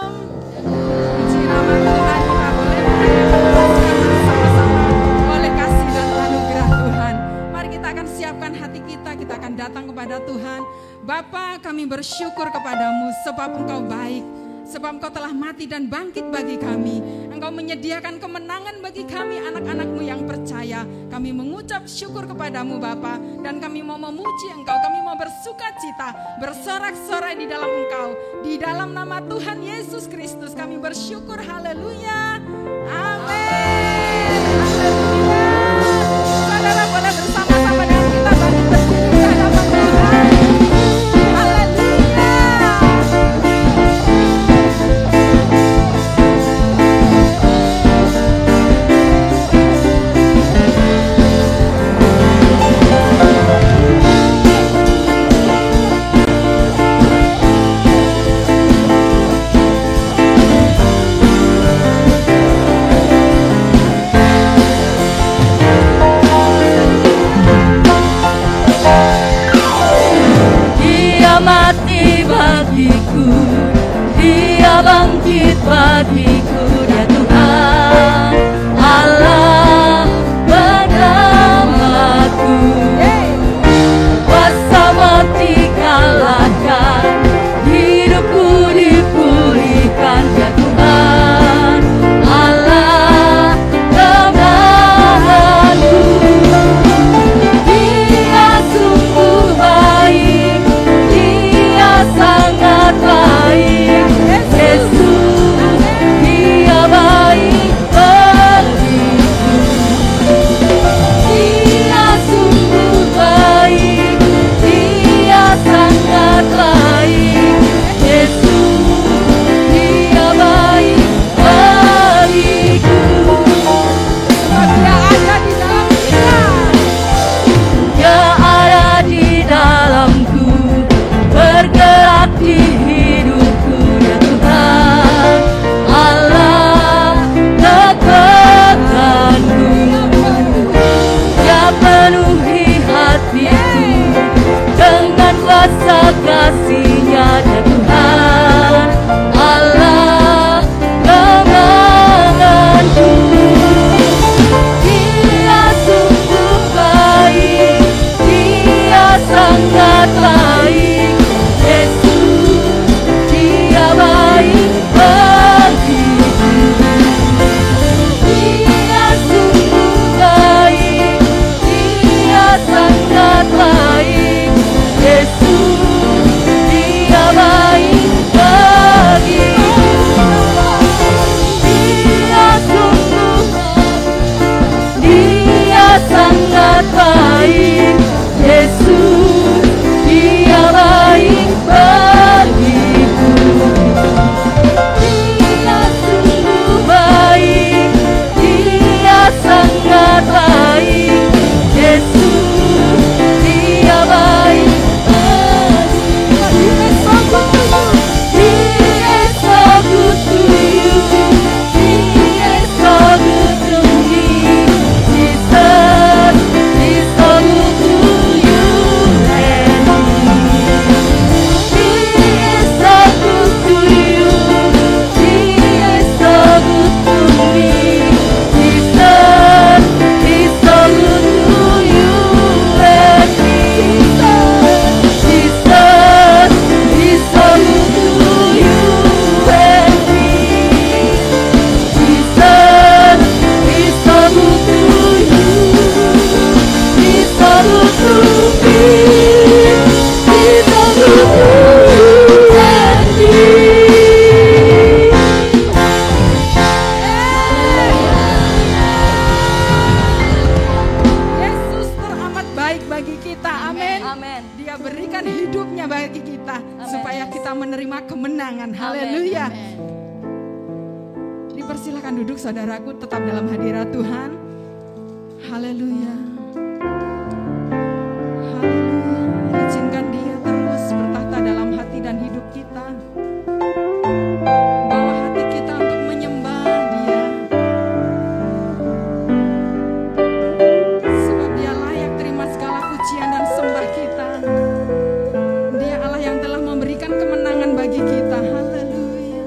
Puji nama Tuhan, kita boleh menaikkan bersama-sama oleh kasih dan anugerah Tuhan. Mari kita akan siapkan hati kita akan datang kepada Tuhan. Bapa, kami bersyukur kepadamu sebab Engkau baik, sebab Engkau telah mati dan bangkit bagi kami. Engkau menyediakan kemenangan bagi kami anak-anak-Mu yang percaya. Kami mengucap syukur kepadamu Bapa, dan kami mau memuji Engkau, kami mau bersuka cita, bersorak-sorai di dalam Engkau. Di dalam nama Tuhan Yesus Kristus kami bersyukur, haleluya, amin, haleluya. Saudara boleh bersama-sama dengan kita bangkit berdiri di hadapan Tuhan. Mati bagiku, Dia bangkit bagiku, Dia Tuhan Allah penyelamatku. Kuasa mati kalahkan, hidupku dipulihkan, Dia Tuhan Allah kemenanganku. Dia sungguh baik, sangat baik, Yesus, Dia baik bagiku. Dia sungguh baik, Dia sangat baik, Yesus, Dia baik bagiku. Dia ada di dalamku, bergerak di hidupku, ya Tuhan Allah kekuatanku. Dia penuhi hatiku dengan kuasa kasih-Nya, ya Tuhan Allah kemenanganku. Dia sungguh baik, Dia sangat baik, Yesus, Dia baik bagiku. Dia sungguh baik, Dia sangat baik, Yesus, Dia baik bagiku. Dia sungguh baik, Dia sangat baik, Yesus, Dia baik bagiku. Dia sungguh baik, Dia sangat baik, Yesus, Dia baik bagiku. He is so good to you, He is so good to me, Jesus is so good to you and me. He is so good to you, He is so good to me, Jesus is so good to you and me. Jesus is so good to you and me. Jesus is so good to you. He's so good to me. He's so good to you and me. Yesus teramat baik bagi kita, amin. Amin. Dia berikan hidupnya bagi kita, supaya kita menerima kemenangan, haleluya. Dipersilakan duduk saudaraku, tetap dalam hadirat Tuhan, haleluya. Haleluya, izinkan Dia terus bertahta dalam hati dan hidup kita. Bawa hati kita untuk menyembah Dia, sebab Dia layak terima segala pujian dan sembah kita. Dia Allah yang telah memberikan kemenangan bagi kita, haleluya.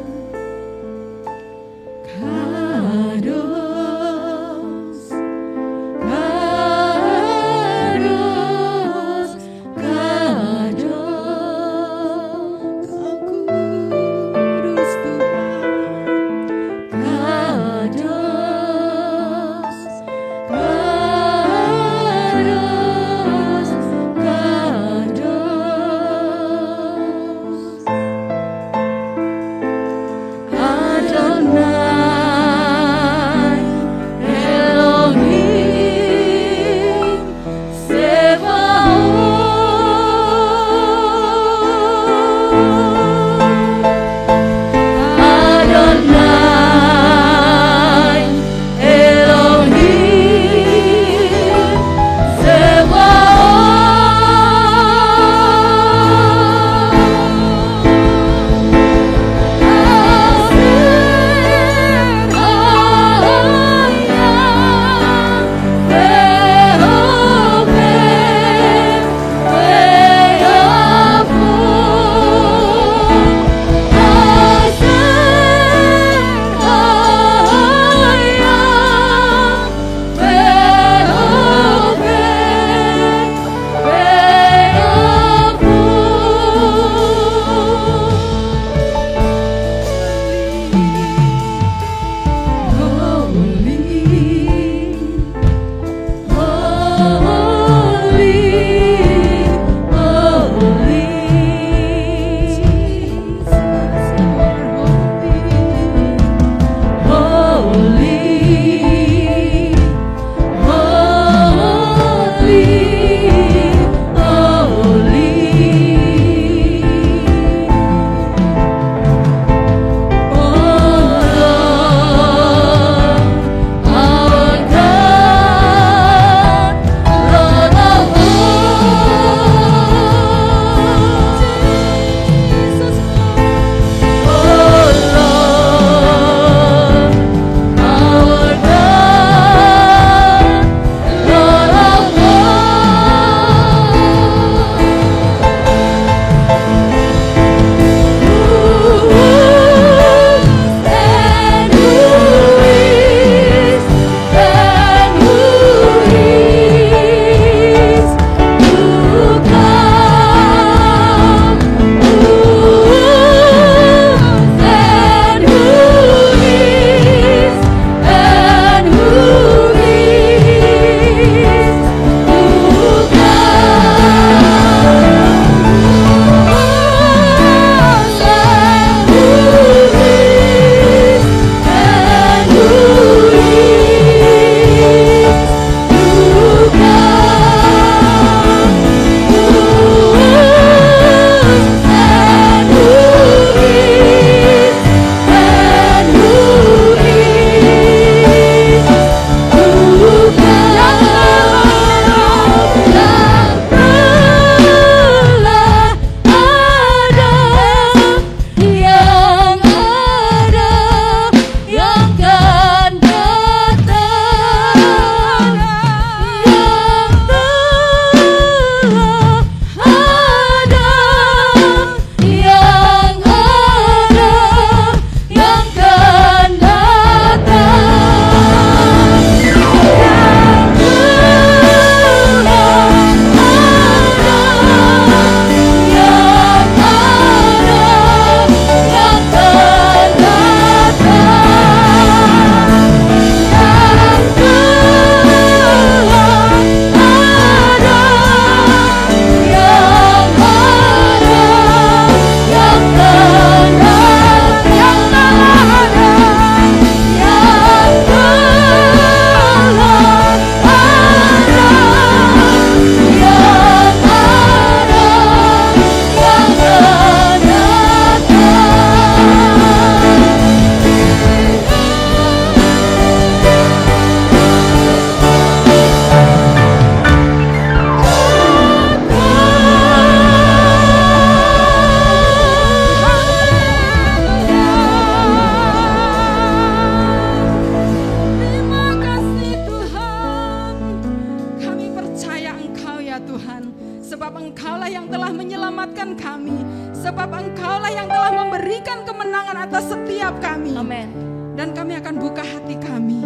berikan kemenangan atas setiap kami. Amin. Dan kami akan buka hati kami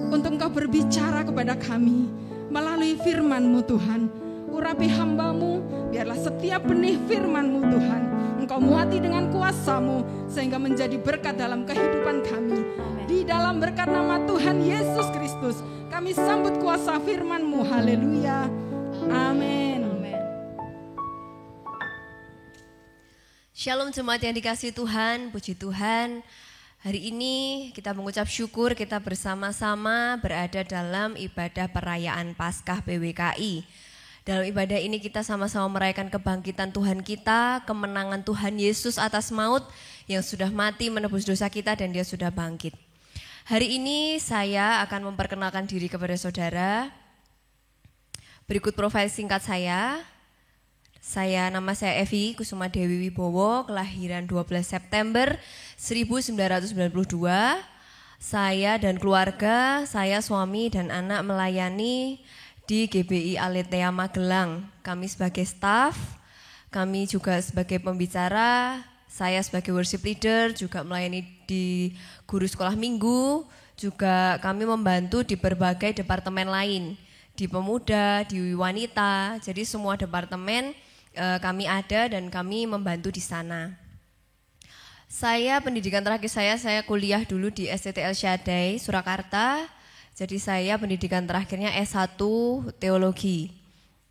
untuk Engkau berbicara kepada kami melalui firman-Mu Tuhan. Urapi hamba-Mu, biarlah setiap benih firman-Mu Tuhan Engkau muati dengan kuasa-Mu sehingga menjadi berkat dalam kehidupan kami. Di dalam berkat nama Tuhan Yesus Kristus kami sambut kuasa firman-Mu. Haleluya. Amin. Shalom jemaat yang dikasihi Tuhan, puji Tuhan. Hari ini kita mengucap syukur kita bersama-sama berada dalam ibadah perayaan Paskah PWKI. Dalam ibadah ini kita sama-sama merayakan kebangkitan Tuhan kita, kemenangan Tuhan Yesus atas maut yang sudah mati menebus dosa kita dan Dia sudah bangkit. Hari ini saya akan memperkenalkan diri kepada saudara. Berikut profil singkat saya. Nama saya Evi Kusuma Dewi Wibowo, kelahiran 12 September 1992. Saya dan keluarga, saya suami dan anak melayani di GBI Aletheia Magelang. Kami sebagai staf, kami juga sebagai pembicara, saya sebagai worship leader, juga melayani di guru sekolah minggu, juga kami membantu di berbagai departemen lain, di pemuda, di wanita, jadi semua departemen kami ada dan kami membantu di sana. Saya pendidikan terakhir saya kuliah dulu di STT El Shaddai Surakarta. Jadi saya pendidikan terakhirnya S1 Teologi.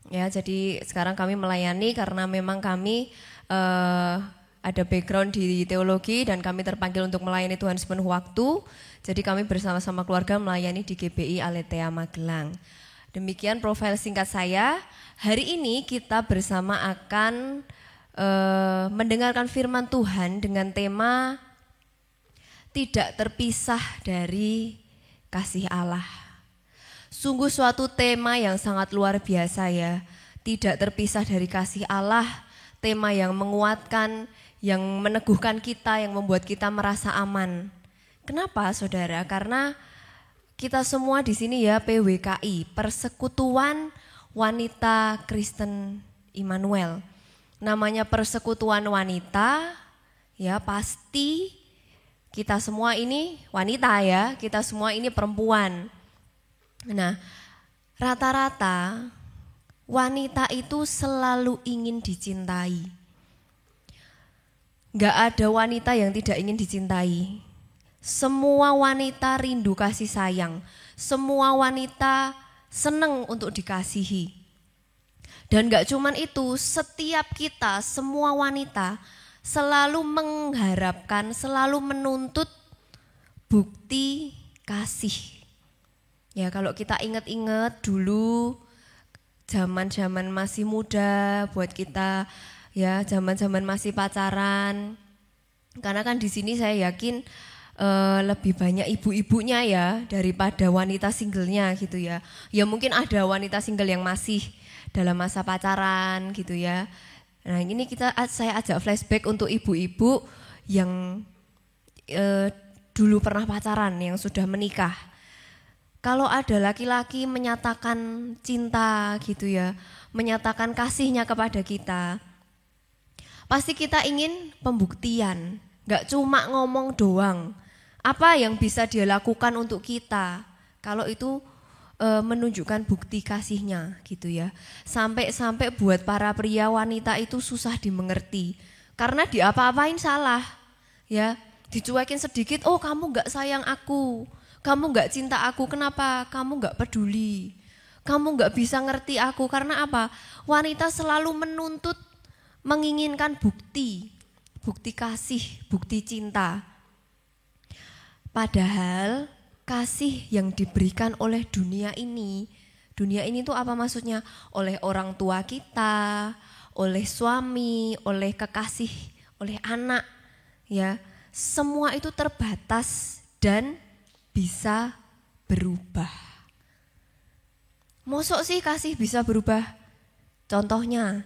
Ya, jadi sekarang kami melayani karena memang kami ada background di teologi dan kami terpanggil untuk melayani Tuhan sepenuh waktu. Jadi kami bersama-sama keluarga melayani di GBI Aletheia Magelang. Demikian profil singkat saya. Hari ini kita bersama akan mendengarkan firman Tuhan dengan tema tidak terpisah dari kasih Allah. Sungguh suatu tema yang sangat luar biasa ya. Tidak terpisah dari kasih Allah, tema yang menguatkan, yang meneguhkan kita, yang membuat kita merasa aman. Kenapa saudara? Karena kita semua di sini ya PWKI, Persekutuan Wanita Kristen Immanuel. Namanya persekutuan wanita, ya pasti kita semua ini wanita ya, kita semua ini perempuan. Nah, rata-rata wanita itu selalu ingin dicintai. Gak ada wanita yang tidak ingin dicintai. Semua wanita rindu kasih sayang, semua wanita senang untuk dikasihi. Dan gak cuman itu, setiap kita, semua wanita selalu mengharapkan, selalu menuntut bukti kasih. Ya kalau kita ingat-ingat dulu, zaman-zaman masih muda buat kita, ya zaman-zaman masih pacaran. Karena kan di sini saya yakin lebih banyak ibu-ibunya ya daripada wanita singlenya gitu ya. Ya mungkin ada wanita single yang masih dalam masa pacaran gitu ya. Nah ini saya ajak flashback untuk ibu-ibu yang dulu pernah pacaran, yang sudah menikah. Kalau ada laki-laki menyatakan cinta gitu ya, menyatakan kasihnya kepada kita, pasti kita ingin pembuktian, gak cuma ngomong doang. Apa yang bisa dia lakukan untuk kita, kalau itu menunjukkan bukti kasihnya gitu ya. Sampai buat para pria wanita itu susah dimengerti. Karena diapa-apain salah ya, dicuekin sedikit, oh kamu gak sayang aku, kamu gak cinta aku, kenapa? Kamu gak peduli, kamu gak bisa ngerti aku. Karena apa? Wanita selalu menuntut, menginginkan bukti kasih, bukti cinta. Padahal kasih yang diberikan oleh dunia ini tuh apa maksudnya? Oleh orang tua kita, oleh suami, oleh kekasih, oleh anak, ya semua itu terbatas dan bisa berubah. Mosok sih kasih bisa berubah? Contohnya,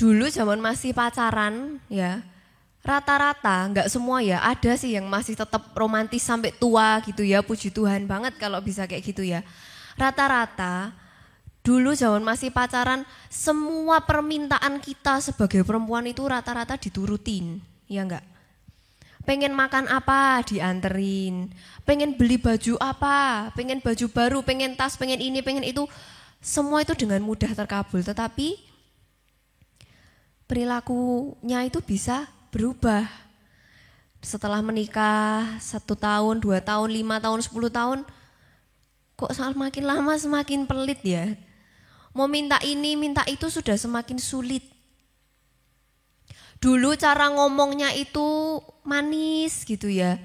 dulu zaman masih pacaran ya, rata-rata, enggak semua ya, ada sih yang masih tetap romantis sampai tua gitu ya, puji Tuhan banget kalau bisa kayak gitu ya. Rata-rata, dulu zaman masih pacaran, semua permintaan kita sebagai perempuan itu rata-rata diturutin. ya enggak? Pengen makan apa dianterin, pengen beli baju apa, pengen baju baru, pengen tas, pengen ini, pengen itu, semua itu dengan mudah terkabul. Tetapi perilakunya itu bisa berubah. Setelah menikah 1 tahun, 2 tahun, 5 tahun, 10 tahun, kok semakin lama semakin pelit ya. Mau minta ini, minta itu sudah semakin sulit. Dulu cara ngomongnya itu manis gitu ya.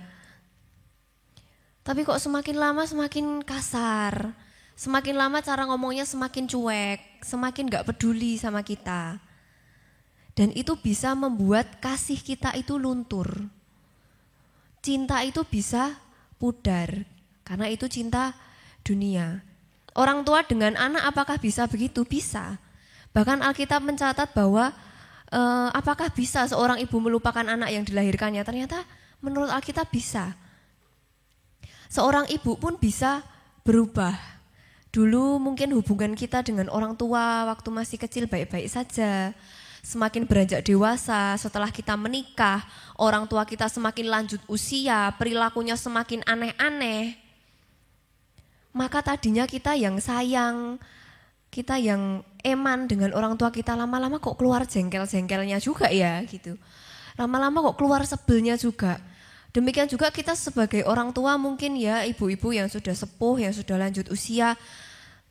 Tapi kok semakin lama semakin kasar. Semakin lama cara ngomongnya semakin cuek, semakin gak peduli sama kita. Dan itu bisa membuat kasih kita itu luntur. Cinta itu bisa pudar, karena itu cinta dunia. Orang tua dengan anak apakah bisa begitu? Bisa. Bahkan Alkitab mencatat bahwa apakah bisa seorang ibu melupakan anak yang dilahirkannya? Ternyata menurut Alkitab bisa. Seorang ibu pun bisa berubah. Dulu mungkin hubungan kita dengan orang tua waktu masih kecil baik-baik saja. Semakin beranjak dewasa, setelah kita menikah, orang tua kita semakin lanjut usia, perilakunya semakin aneh-aneh. Maka tadinya kita yang sayang, kita yang eman dengan orang tua kita, lama-lama kok keluar jengkel-jengkelnya juga ya gitu. Lama-lama kok keluar sebelnya juga. Demikian juga kita sebagai orang tua mungkin ya, ibu-ibu yang sudah sepuh, yang sudah lanjut usia,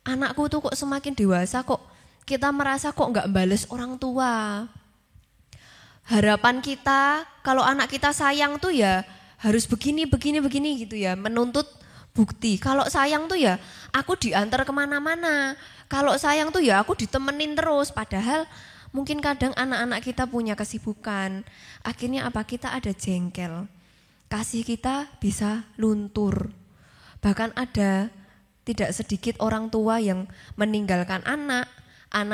anakku tuh kok semakin dewasa kok kita merasa kok nggak bales orang tua. Harapan kita kalau anak kita sayang tuh ya harus begini gitu ya, menuntut bukti. Kalau sayang tuh ya aku diantar kemana-mana. Kalau sayang tuh ya aku ditemenin terus. Padahal mungkin kadang anak-anak kita punya kesibukan. Akhirnya apa? Kita ada jengkel. Kasih kita bisa luntur. Bahkan ada tidak sedikit orang tua yang meninggalkan anak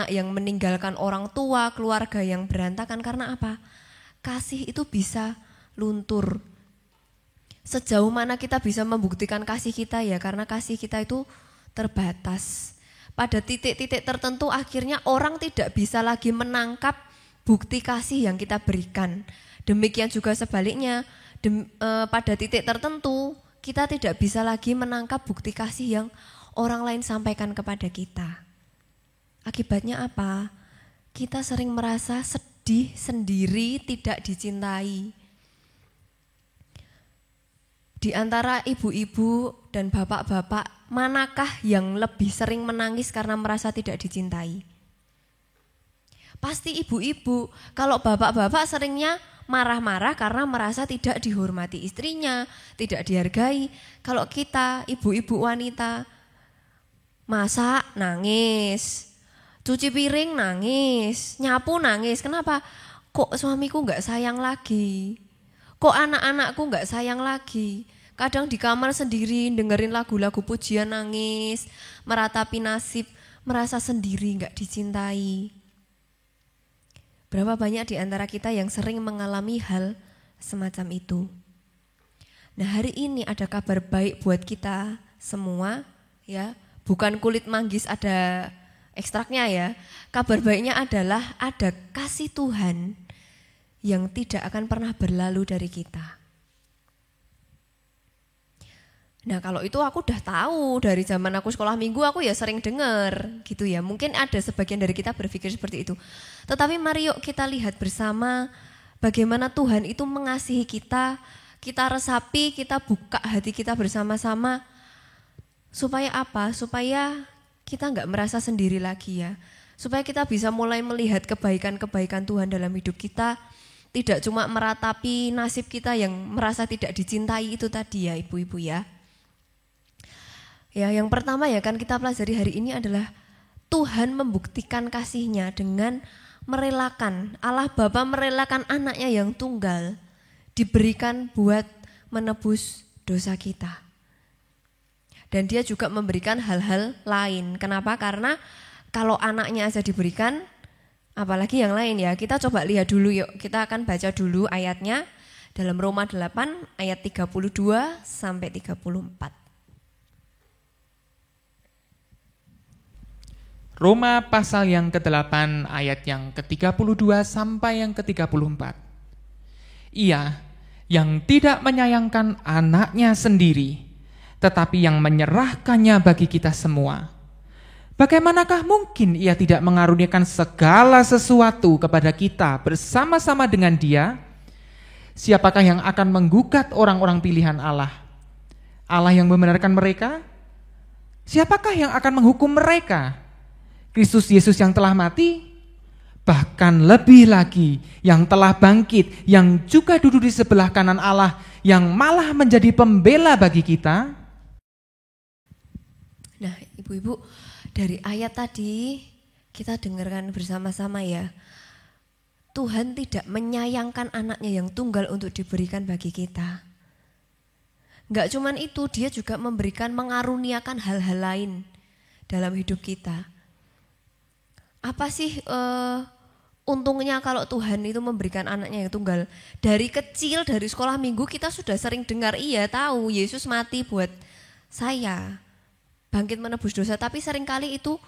yang meninggalkan orang tua, keluarga yang berantakan. Karena apa? Kasih itu bisa luntur. Sejauh mana kita bisa membuktikan kasih kita ya, karena kasih kita itu terbatas. Pada titik-titik tertentu akhirnya orang tidak bisa lagi menangkap bukti kasih yang kita berikan. Demikian juga sebaliknya, pada titik tertentu kita tidak bisa lagi menangkap bukti kasih yang orang lain sampaikan kepada kita. Akibatnya apa? Kita sering merasa sedih sendiri, tidak dicintai. Di antara ibu-ibu dan bapak-bapak, manakah yang lebih sering menangis karena merasa tidak dicintai? Pasti ibu-ibu. Kalau bapak-bapak seringnya marah-marah karena merasa tidak dihormati istrinya, tidak dihargai. Kalau kita, ibu-ibu wanita, masak nangis, cuci piring nangis, nyapu nangis. Kenapa? Kok suamiku gak sayang lagi? Kok anak-anakku gak sayang lagi? Kadang di kamar sendiri dengerin lagu-lagu pujian nangis, meratapi nasib, merasa sendiri gak dicintai. Berapa banyak di antara kita yang sering mengalami hal semacam itu? Nah, hari ini ada kabar baik buat kita semua ya. Bukan kulit manggis ada ekstraknya ya. Kabar baiknya adalah ada kasih Tuhan yang tidak akan pernah berlalu dari kita. Nah, kalau itu aku udah tahu dari zaman aku sekolah minggu, aku ya sering dengar gitu ya. Mungkin ada sebagian dari kita berpikir seperti itu. Tetapi mari yuk kita lihat bersama bagaimana Tuhan itu mengasihi kita. Kita resapi, kita buka hati kita bersama-sama. Supaya apa? Supaya kita enggak merasa sendiri lagi ya. Supaya kita bisa mulai melihat kebaikan-kebaikan Tuhan dalam hidup kita. Tidak cuma meratapi nasib kita yang merasa tidak dicintai itu tadi ya ibu-ibu ya. Ya, yang pertama ya kan kita pelajari hari ini adalah Tuhan membuktikan kasih-Nya dengan merelakan, Allah Bapa merelakan anaknya yang tunggal diberikan buat menebus dosa kita. Dan Dia juga memberikan hal-hal lain. Kenapa? Karena kalau anaknya aja diberikan, apalagi yang lain ya. Kita coba lihat dulu yuk, kita akan baca dulu ayatnya dalam Roma 8 ayat 32 sampai 34. Roma pasal yang ke-8 ayat yang ke-32 sampai yang ke-34. Ia yang tidak menyayangkan anaknya sendiri, tetapi yang menyerahkannya bagi kita semua. Bagaimanakah mungkin ia tidak mengaruniakan segala sesuatu kepada kita bersama-sama dengan Dia? Siapakah yang akan menggugat orang-orang pilihan Allah? Allah yang membenarkan mereka? Siapakah yang akan menghukum mereka? Kristus Yesus yang telah mati? Bahkan lebih lagi, yang telah bangkit, yang juga duduk di sebelah kanan Allah, yang malah menjadi pembela bagi kita. Nah, ibu-ibu, dari ayat tadi kita dengarkan bersama-sama ya. Tuhan tidak menyayangkan anaknya yang tunggal untuk diberikan bagi kita. Enggak cuman itu, dia juga memberikan, mengaruniakan hal-hal lain dalam hidup kita. Apa sih untungnya kalau Tuhan itu memberikan anaknya yang tunggal? Dari kecil, dari sekolah minggu kita sudah sering dengar, iya tahu Yesus mati buat saya, bangkit menebus dosa. Tapi seringkali itu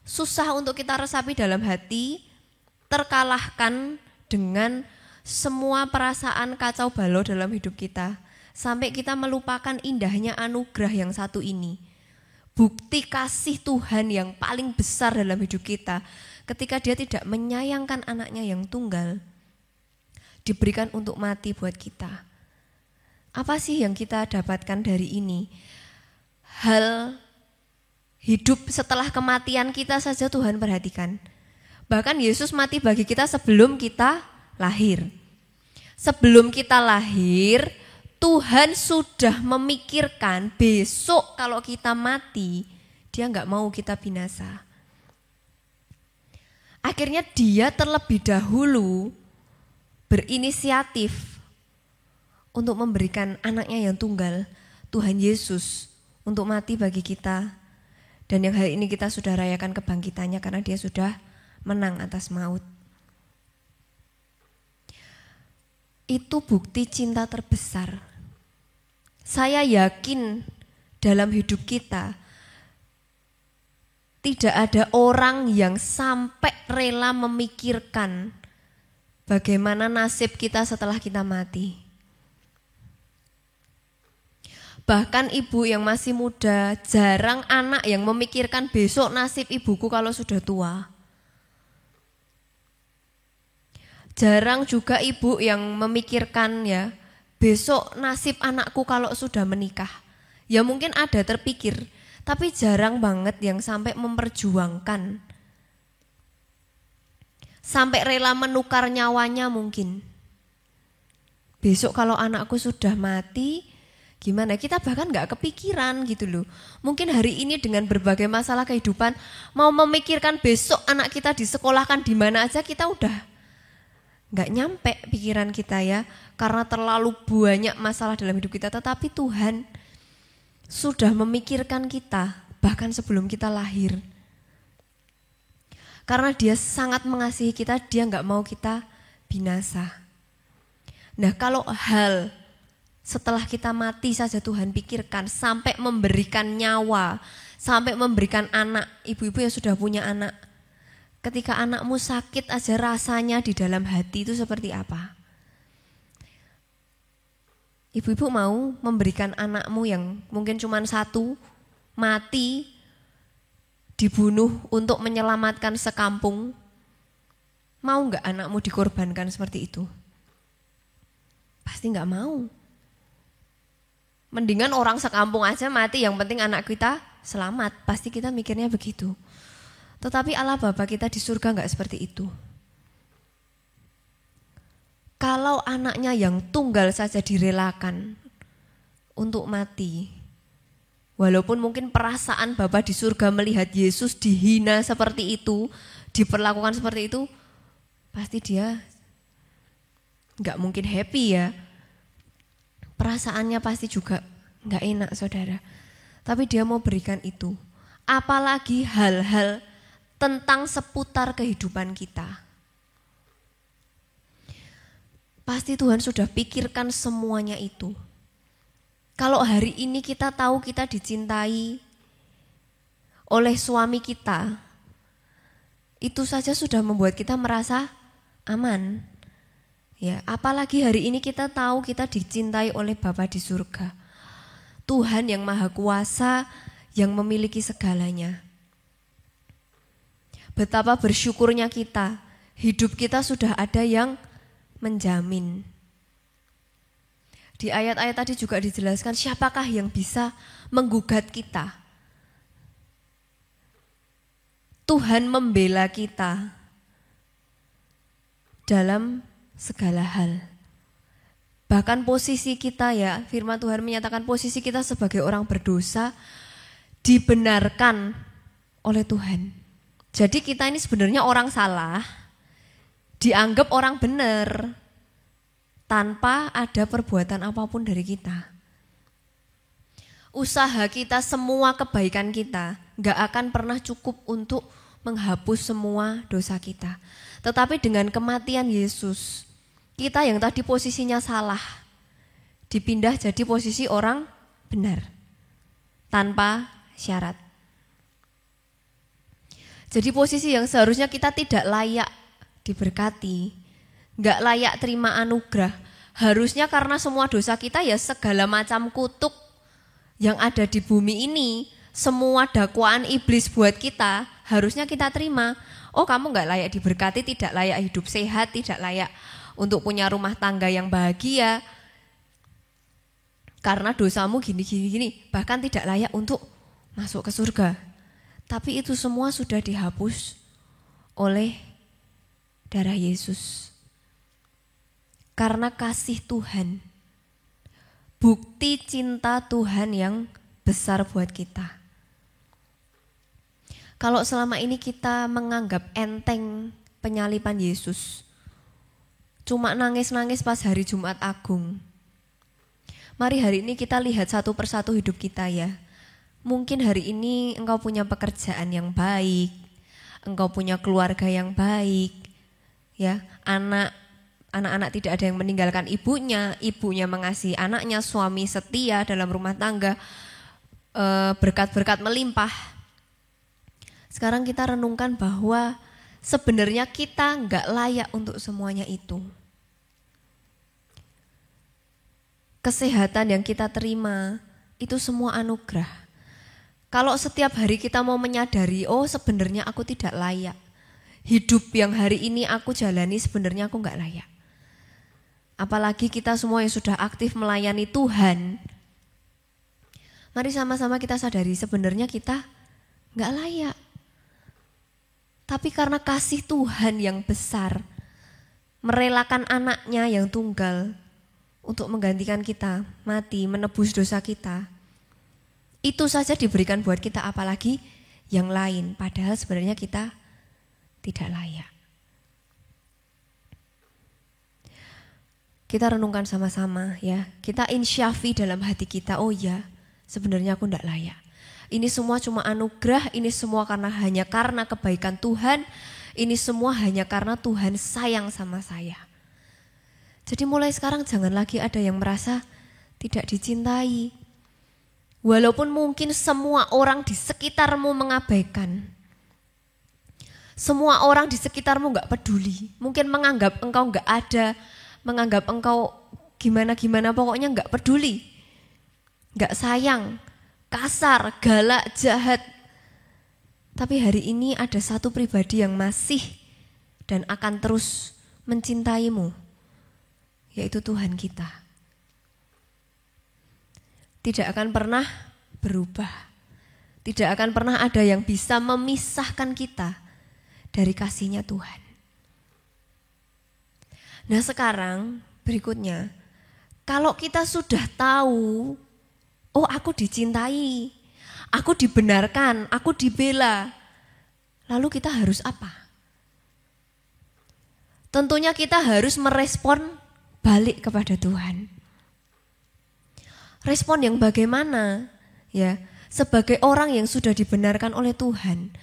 susah untuk kita resapi dalam hati, terkalahkan dengan semua perasaan kacau balau dalam hidup kita. Sampai kita melupakan indahnya anugerah yang satu ini. Bukti kasih Tuhan yang paling besar dalam hidup kita. Ketika Dia tidak menyayangkan anaknya yang tunggal, diberikan untuk mati buat kita. Apa sih yang kita dapatkan dari ini? Hal hidup setelah kematian kita saja Tuhan perhatikan. Bahkan Yesus mati bagi kita sebelum kita lahir. Sebelum kita lahir, Tuhan sudah memikirkan besok kalau kita mati, Dia gak mau kita binasa. Akhirnya Dia terlebih dahulu berinisiatif untuk memberikan anaknya yang tunggal, Tuhan Yesus, untuk mati bagi kita. Dan yang hari ini kita sudah rayakan kebangkitannya karena Dia sudah menang atas maut. Itu bukti cinta terbesar. Saya yakin dalam hidup kita tidak ada orang yang sampai rela memikirkan bagaimana nasib kita setelah kita mati. Bahkan ibu yang masih muda, jarang anak yang memikirkan besok nasib ibuku kalau sudah tua. Jarang juga ibu yang memikirkan ya, besok nasib anakku kalau sudah menikah. Ya mungkin ada terpikir, tapi jarang banget yang sampai memperjuangkan. Sampai rela menukar nyawanya mungkin. Besok kalau anakku sudah mati, gimana? Kita bahkan gak kepikiran gitu loh. Mungkin hari ini dengan berbagai masalah kehidupan, mau memikirkan besok anak kita disekolahkan di mana aja, kita udah gak nyampe pikiran kita ya, karena terlalu banyak masalah dalam hidup kita. Tetapi Tuhan sudah memikirkan kita bahkan sebelum kita lahir. Karena Dia sangat mengasihi kita, Dia gak mau kita binasa. Nah kalau hal setelah kita mati saja Tuhan pikirkan, sampai memberikan nyawa, sampai memberikan anak. Ibu-ibu yang sudah punya anak, ketika anakmu sakit aja rasanya di dalam hati itu seperti apa? Ibu-ibu mau memberikan anakmu yang mungkin cuma satu, mati, dibunuh untuk menyelamatkan sekampung? Mau gak anakmu dikorbankan seperti itu? Pasti gak mau. Mendingan orang sekampung aja mati, yang penting anak kita selamat. Pasti kita mikirnya begitu. Tetapi Allah Bapa kita di surga enggak seperti itu. Kalau anaknya yang tunggal saja direlakan untuk mati, walaupun mungkin perasaan Bapa di surga melihat Yesus dihina seperti itu, diperlakukan seperti itu, pasti Dia enggak mungkin happy ya. Perasaannya pasti juga enggak enak saudara. Tapi Dia mau berikan itu. Apalagi hal-hal tentang seputar kehidupan kita. Pasti Tuhan sudah pikirkan semuanya itu. Kalau hari ini kita tahu kita dicintai oleh suami kita, itu saja sudah membuat kita merasa aman. Ya, apalagi hari ini kita tahu kita dicintai oleh Bapa di surga. Tuhan yang Maha Kuasa yang memiliki segalanya. Betapa bersyukurnya kita, hidup kita sudah ada yang menjamin. Di ayat-ayat tadi juga dijelaskan siapakah yang bisa menggugat kita. Tuhan membela kita dalam segala hal. Bahkan posisi kita ya, firman Tuhan menyatakan posisi kita sebagai orang berdosa dibenarkan oleh Tuhan. Jadi kita ini sebenarnya orang salah, dianggap orang benar tanpa ada perbuatan apapun dari kita. Usaha kita, semua kebaikan kita gak akan pernah cukup untuk menghapus semua dosa kita. Tetapi dengan kematian Yesus, kita yang tadi posisinya salah, dipindah jadi posisi orang benar, tanpa syarat. Jadi posisi yang seharusnya kita tidak layak diberkati, gak layak terima anugerah. Harusnya karena semua dosa kita ya segala macam kutuk yang ada di bumi ini, semua dakwaan iblis buat kita, harusnya kita terima. Oh, kamu gak layak diberkati, tidak layak hidup sehat, tidak layak untuk punya rumah tangga yang bahagia. Karena dosamu gini, bahkan tidak layak untuk masuk ke surga. Tapi itu semua sudah dihapus oleh darah Yesus. Karena kasih Tuhan, bukti cinta Tuhan yang besar buat kita. Kalau selama ini kita menganggap enteng penyaliban Yesus, cuma nangis-nangis pas hari Jumat Agung. Mari hari ini kita lihat satu persatu hidup kita ya. Mungkin hari ini engkau punya pekerjaan yang baik, engkau punya keluarga yang baik, ya, anak-anak tidak ada yang meninggalkan ibunya, ibunya mengasihi anaknya, suami setia dalam rumah tangga, berkat-berkat melimpah. Sekarang kita renungkan bahwa sebenarnya kita nggak layak untuk semuanya itu. Kesehatan yang kita terima itu semua anugerah. Kalau setiap hari kita mau menyadari, oh sebenarnya aku tidak layak. Hidup yang hari ini aku jalani sebenarnya aku nggak layak. Apalagi kita semua yang sudah aktif melayani Tuhan. Mari sama-sama kita sadari sebenarnya kita nggak layak. Tapi karena kasih Tuhan yang besar, merelakan anaknya yang tunggal untuk menggantikan kita, mati, menebus dosa kita. Itu saja diberikan buat kita, apalagi yang lain. Padahal sebenarnya kita tidak layak. Kita renungkan sama-sama ya. Kita insyafi dalam hati kita, oh ya sebenarnya aku tidak layak. Ini semua cuma anugerah, ini semua hanya karena kebaikan Tuhan. Ini semua hanya karena Tuhan sayang sama saya. Jadi mulai sekarang jangan lagi ada yang merasa tidak dicintai. Walaupun mungkin semua orang di sekitarmu mengabaikan. Semua orang di sekitarmu gak peduli. Mungkin menganggap engkau gak ada, menganggap engkau gimana-gimana, pokoknya gak peduli. Gak sayang, kasar, galak, jahat. Tapi hari ini ada satu pribadi yang masih dan akan terus mencintaimu, yaitu Tuhan kita. Tidak akan pernah berubah. Tidak akan pernah ada yang bisa memisahkan kita dari kasih-Nya Tuhan. Nah sekarang berikutnya, kalau kita sudah tahu, oh aku dicintai, aku dibenarkan, aku dibela, lalu kita harus apa? Tentunya kita harus merespon balik kepada Tuhan. Respon yang bagaimana? Ya, sebagai orang yang sudah dibenarkan oleh Tuhan,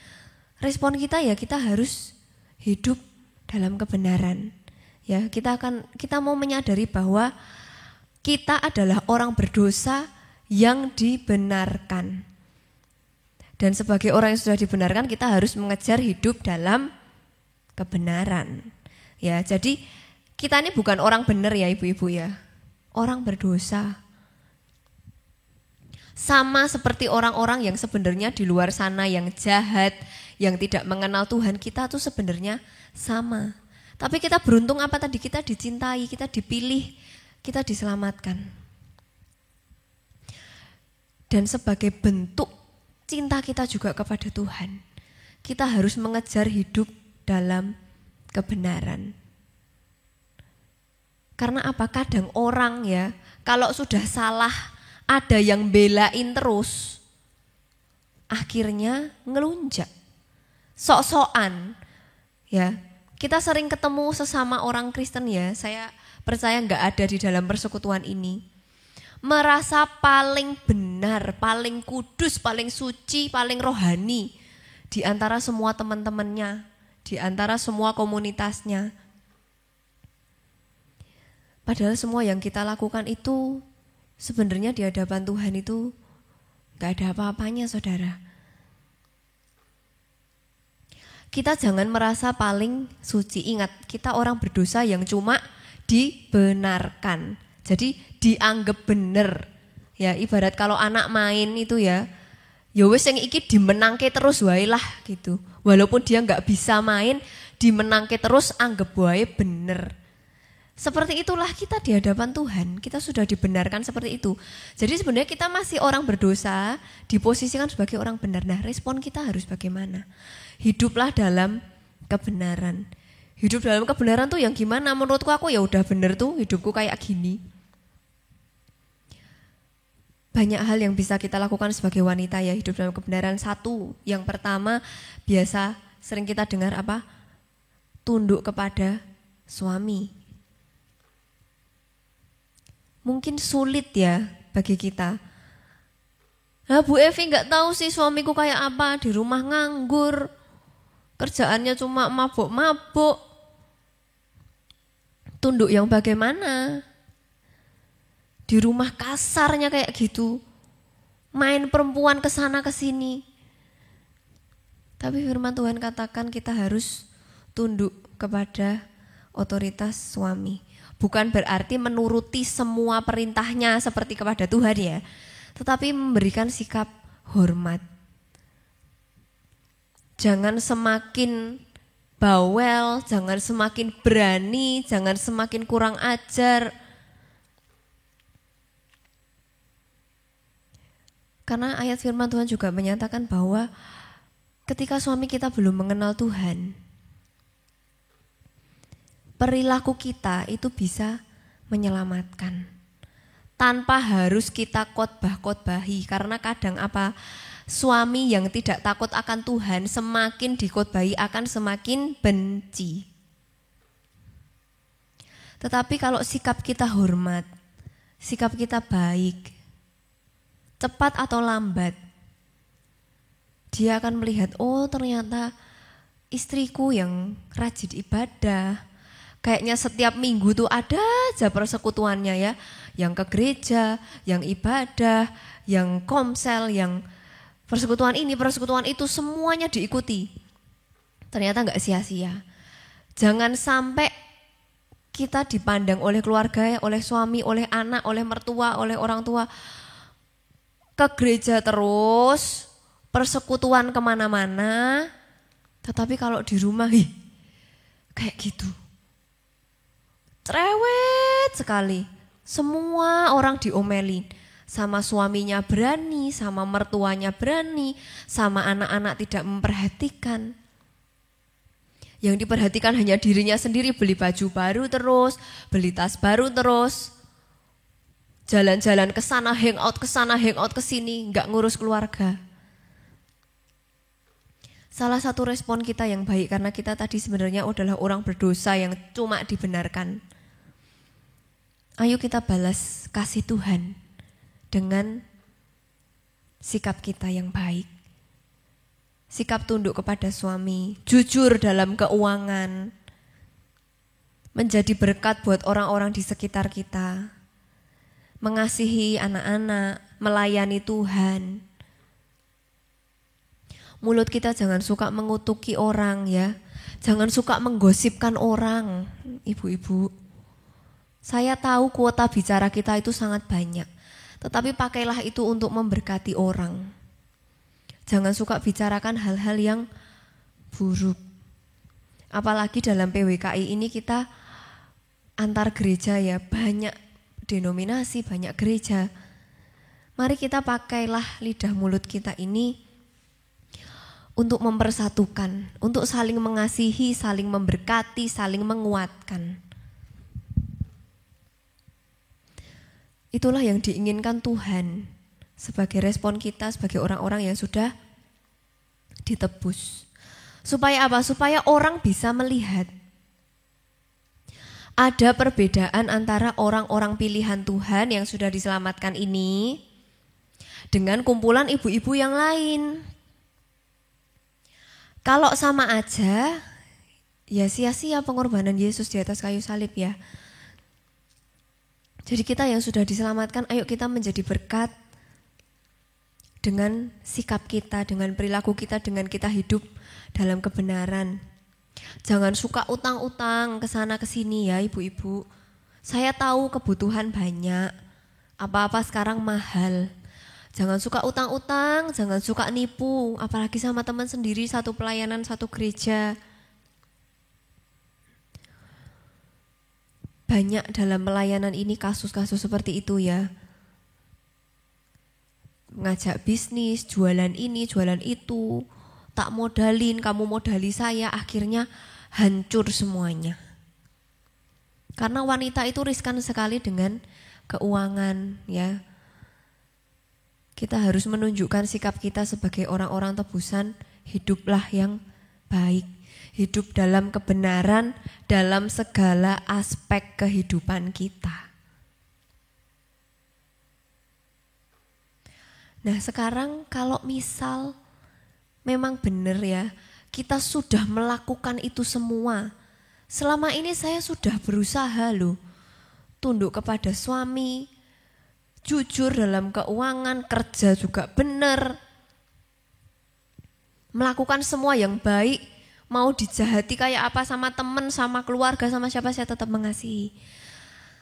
respon kita ya kita harus hidup dalam kebenaran. Ya, kita mau menyadari bahwa kita adalah orang berdosa yang dibenarkan. Dan sebagai orang yang sudah dibenarkan, kita harus mengejar hidup dalam kebenaran. Ya, jadi Kita ini bukan orang benar ya ibu-ibu ya. Orang berdosa. Sama seperti orang-orang yang sebenarnya di luar sana yang jahat, yang tidak mengenal Tuhan, kita tuh sebenarnya sama. Tapi kita beruntung apa tadi? Kita dicintai, kita dipilih, kita diselamatkan. Dan sebagai bentuk cinta kita juga kepada Tuhan, kita harus mengejar hidup dalam kebenaran. Karena apa? Kadang orang ya, kalau sudah salah, ada yang belain terus, akhirnya ngelunjak, sok-sokan. Ya, kita sering ketemu sesama orang Kristen ya, saya percaya nggak ada di dalam persekutuan ini. Merasa paling benar, paling kudus, paling suci, paling rohani di antara semua teman-temannya, di antara semua komunitasnya. Padahal semua yang kita lakukan itu sebenarnya di hadapan Tuhan itu gak ada apa-apanya, saudara. Kita jangan merasa paling suci. Ingat, kita orang berdosa yang cuma dibenarkan. Jadi dianggap benar. Ya, ibarat kalau anak main itu ya wis yang iki dimenangke terus wae lah gitu. Walaupun dia gak bisa main, dimenangke terus anggap wae bener. Seperti itulah kita di hadapan Tuhan, kita sudah dibenarkan seperti itu. Jadi sebenarnya kita masih orang berdosa, diposisikan sebagai orang benar. Nah, respon kita harus bagaimana? Hiduplah dalam kebenaran. Hidup dalam kebenaran tuh yang gimana? Menurutku aku ya udah bener tuh hidupku kayak gini. Banyak hal yang bisa kita lakukan sebagai wanita ya, hidup dalam kebenaran. Satu, yang pertama biasa sering kita dengar apa? Tunduk kepada suami. Mungkin sulit ya bagi kita. Nah, Bu Evi nggak tahu sih suamiku kayak apa, di rumah nganggur, kerjaannya cuma mabuk-mabuk. Tunduk yang bagaimana? Di rumah kasarnya kayak gitu, main perempuan kesana kesini. Tapi firman Tuhan katakan kita harus tunduk kepada otoritas suami. Bukan berarti menuruti semua perintahnya seperti kepada Tuhan ya, tetapi memberikan sikap hormat. Jangan semakin bawel, jangan semakin berani, jangan semakin kurang ajar. Karena ayat firman Tuhan juga menyatakan bahwa ketika suami kita belum mengenal Tuhan, perilaku kita itu bisa menyelamatkan. Tanpa harus kita khotbah-khotbahi. Karena kadang apa? Suami yang tidak takut akan Tuhan semakin dikhotbahi akan semakin benci. Tetapi kalau sikap kita hormat, sikap kita baik, cepat atau lambat, dia akan melihat, oh ternyata istriku yang rajin ibadah. Kayaknya setiap minggu tuh ada aja persekutuannya ya. Yang ke gereja, yang ibadah, yang komsel, yang persekutuan ini, persekutuan itu semuanya diikuti. Ternyata enggak sia-sia. Jangan sampai kita dipandang oleh keluarga, oleh suami, oleh anak, oleh mertua, oleh orang tua. Ke gereja terus, persekutuan kemana-mana. Tetapi kalau di rumah, kayak gitu. Cerewet sekali, semua orang diomelin, sama suaminya berani, sama mertuanya berani, sama anak-anak tidak memperhatikan. Yang diperhatikan hanya dirinya sendiri, beli baju baru terus, beli tas baru terus, jalan-jalan ke sana, hangout ke sini, nggak ngurus keluarga. Salah satu respon kita yang baik karena kita tadi sebenarnya adalah orang berdosa yang cuma dibenarkan. Ayo kita balas kasih Tuhan dengan sikap kita yang baik. Sikap tunduk kepada suami, jujur dalam keuangan, menjadi berkat buat orang-orang di sekitar kita, mengasihi anak-anak, melayani Tuhan. Mulut kita jangan suka mengutuki orang ya, jangan suka menggosipkan orang, ibu-ibu. Saya tahu kuota bicara kita itu sangat banyak, tetapi pakailah itu untuk memberkati orang. Jangan suka bicarakan hal-hal yang buruk. Apalagi dalam PWKI ini kita antar gereja ya, banyak denominasi, banyak gereja. Mari kita pakailah lidah mulut kita ini untuk mempersatukan, untuk saling mengasihi, saling memberkati, saling menguatkan. Itulah yang diinginkan Tuhan sebagai respon kita sebagai orang-orang yang sudah ditebus. Supaya apa? Supaya orang bisa melihat ada perbedaan antara orang-orang pilihan Tuhan yang sudah diselamatkan ini dengan kumpulan ibu-ibu yang lain. Kalau sama aja, ya sia-sia pengorbanan Yesus di atas kayu salib ya. Jadi kita yang sudah diselamatkan, ayo kita menjadi berkat dengan sikap kita, dengan perilaku kita, dengan kita hidup dalam kebenaran. Jangan suka utang-utang ke sana ke sini ya ibu-ibu. Saya tahu kebutuhan banyak, apa-apa sekarang mahal. Jangan suka utang-utang, jangan suka nipu, apalagi sama teman sendiri, satu pelayanan, satu gereja. Banyak dalam pelayanan ini kasus-kasus seperti itu ya. Ngajak bisnis, jualan ini, jualan itu, tak modalin, kamu modali saya, akhirnya hancur semuanya. Karena wanita itu riskan sekali dengan keuangan ya. Kita harus menunjukkan sikap kita sebagai orang-orang tebusan, hiduplah yang baik. Hidup dalam kebenaran dalam segala aspek kehidupan kita. Nah sekarang kalau misal memang benar ya, kita sudah melakukan itu semua. Selama ini saya sudah berusaha loh, tunduk kepada suami, jujur dalam keuangan, kerja juga benar. Melakukan semua yang baik. Mau dijahati kayak apa sama teman, sama keluarga, sama siapa saya tetap mengasihi.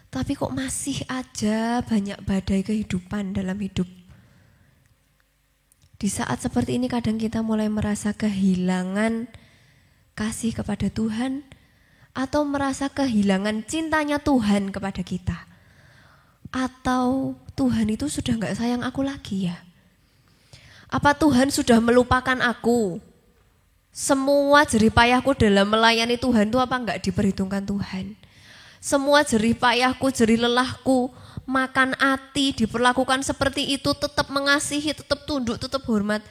Tapi kok masih aja banyak badai kehidupan dalam hidup. Di saat seperti ini kadang kita mulai merasa kehilangan kasih kepada Tuhan atau merasa kehilangan cintanya Tuhan kepada kita. Atau Tuhan itu sudah gak sayang aku lagi ya? Apa Tuhan sudah melupakan aku? Semua jerih payahku dalam melayani Tuhan itu apa enggak diperhitungkan Tuhan? Semua jerih payahku, jerih lelahku, makan hati, diperlakukan seperti itu, tetap mengasihi, tetap tunduk, tetap hormat.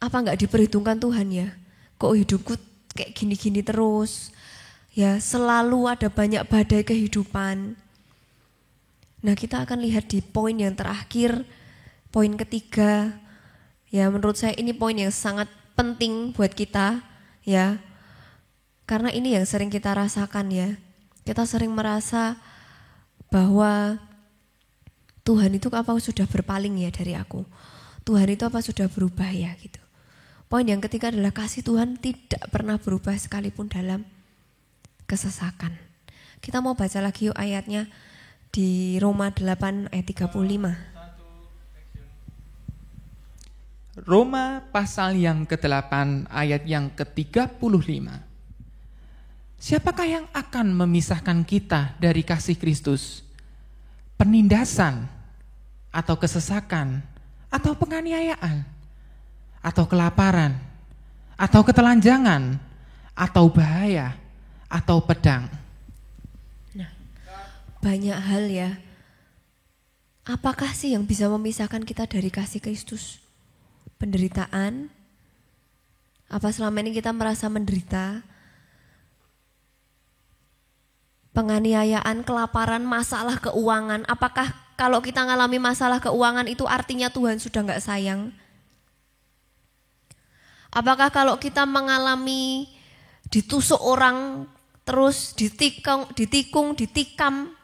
Apa enggak diperhitungkan Tuhan ya? Kok hidupku kayak gini-gini terus? Ya selalu ada banyak badai kehidupan. Nah kita akan lihat di poin yang terakhir, poin ketiga. Ya menurut saya ini poin yang sangat penting buat kita ya, karena ini yang sering kita rasakan ya. Kita sering merasa bahwa Tuhan itu apa sudah berpaling ya dari aku, Tuhan itu apa sudah berubah ya gitu. Poin yang ketiga adalah kasih Tuhan tidak pernah berubah sekalipun dalam kesesakan. Kita mau baca lagi yuk ayatnya di Roma 8 ayat 35. Roma pasal yang ke-8 ayat yang ke-35. Siapakah yang akan memisahkan kita dari kasih Kristus? Penindasan atau kesesakan atau penganiayaan atau kelaparan atau ketelanjangan atau bahaya atau pedang. Nah, banyak hal ya. Apakah sih yang bisa memisahkan kita dari kasih Kristus? Penderitaan? Apa selama ini kita merasa menderita? Penganiayaan, kelaparan, masalah keuangan. Apakah kalau kita ngalami masalah keuangan itu artinya Tuhan sudah gak sayang? Apakah kalau kita mengalami ditusuk orang, terus ditikam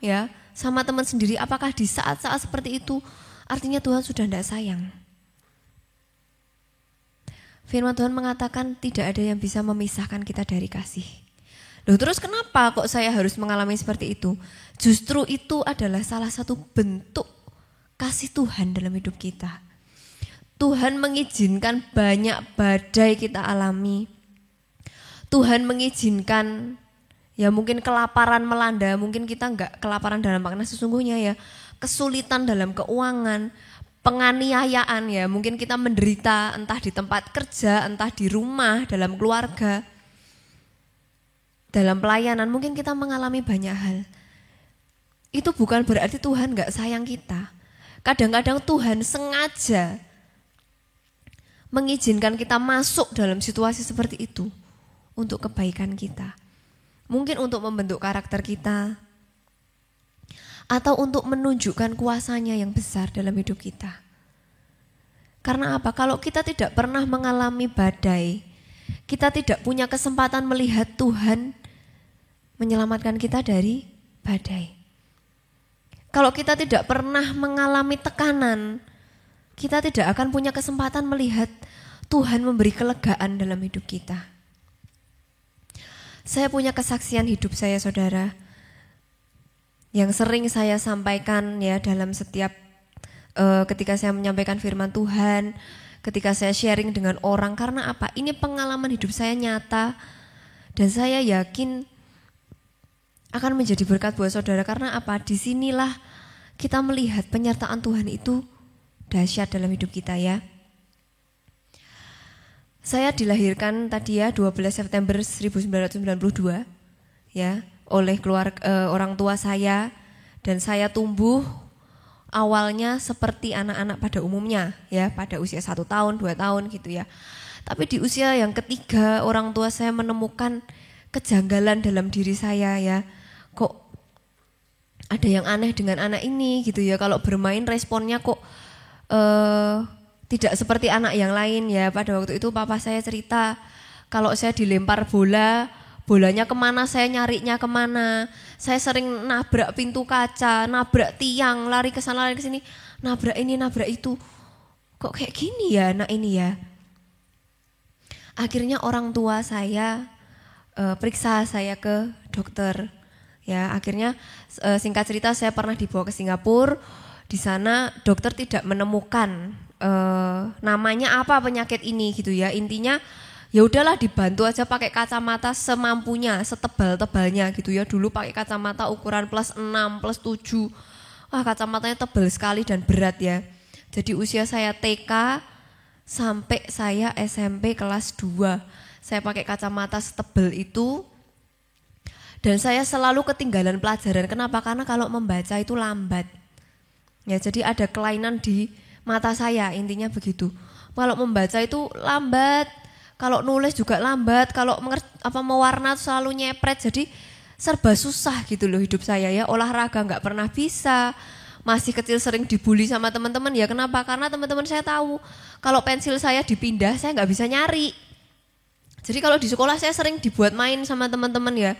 ya sama teman sendiri, apakah di saat-saat seperti itu artinya Tuhan sudah gak sayang? Firman Tuhan mengatakan tidak ada yang bisa memisahkan kita dari kasih. Loh terus kenapa kok saya harus mengalami seperti itu? Justru itu adalah salah satu bentuk kasih Tuhan dalam hidup kita. Tuhan mengizinkan banyak badai kita alami. Tuhan mengizinkan ya mungkin kelaparan melanda, mungkin kita enggak kelaparan dalam makna sesungguhnya ya. Kesulitan dalam keuangan, penganiayaan ya, mungkin kita menderita entah di tempat kerja, entah di rumah, dalam keluarga. Dalam pelayanan mungkin kita mengalami banyak hal. Itu bukan berarti Tuhan enggak sayang kita. Kadang-kadang Tuhan sengaja mengizinkan kita masuk dalam situasi seperti itu untuk kebaikan kita. Mungkin untuk membentuk karakter kita atau untuk menunjukkan kuasanya yang besar dalam hidup kita. Karena apa? Kalau kita tidak pernah mengalami badai, kita tidak punya kesempatan melihat Tuhan menyelamatkan kita dari badai. Kalau kita tidak pernah mengalami tekanan, kita tidak akan punya kesempatan melihat Tuhan memberi kelegaan dalam hidup kita. Saya punya kesaksian hidup saya, saudara, yang sering saya sampaikan ya dalam setiap ketika saya menyampaikan firman Tuhan, ketika saya sharing dengan orang. Karena apa? Ini pengalaman hidup saya nyata dan saya yakin akan menjadi berkat buat saudara. Karena apa? Disinilah kita melihat penyertaan Tuhan itu dahsyat dalam hidup kita ya. Saya dilahirkan tadi ya 12 September 1992 ya oleh orang tua saya, dan saya tumbuh awalnya seperti anak-anak pada umumnya ya, pada usia 1 tahun 2 tahun gitu ya. Tapi di usia yang ketiga orang tua saya menemukan kejanggalan dalam diri saya ya. Kok ada yang aneh dengan anak ini gitu ya, kalau bermain responnya kok tidak seperti anak yang lain ya. Pada waktu itu papa saya cerita kalau saya dilempar bolanya kemana saya nyarinya kemana. Saya sering nabrak pintu kaca, nabrak tiang, lari ke sana lari ke sini, nabrak ini nabrak itu. Kok kayak gini ya anak ini ya. Akhirnya orang tua saya periksa saya ke dokter. Ya akhirnya singkat cerita saya pernah dibawa ke Singapura. Di sana dokter tidak menemukan namanya apa penyakit ini gitu ya. Intinya ya udahlah dibantu aja pakai kacamata semampunya, setebal-tebalnya gitu ya. Dulu pakai kacamata ukuran +6, +7. Wah, kacamatanya tebal sekali dan berat ya. Jadi usia saya TK sampai saya SMP kelas 2. Saya pakai kacamata setebal itu. Dan saya selalu ketinggalan pelajaran. Kenapa? Karena kalau membaca itu lambat. Ya, jadi ada kelainan di mata saya, intinya begitu. Kalau membaca itu lambat, kalau nulis juga lambat, kalau mewarna selalu nyepret, jadi serba susah gitu loh hidup saya ya. Olahraga nggak pernah bisa, masih kecil sering dibully sama teman-teman ya. Kenapa? Karena teman-teman saya tahu kalau pensil saya dipindah saya nggak bisa nyari. Jadi kalau di sekolah saya sering dibuat main sama teman-teman ya.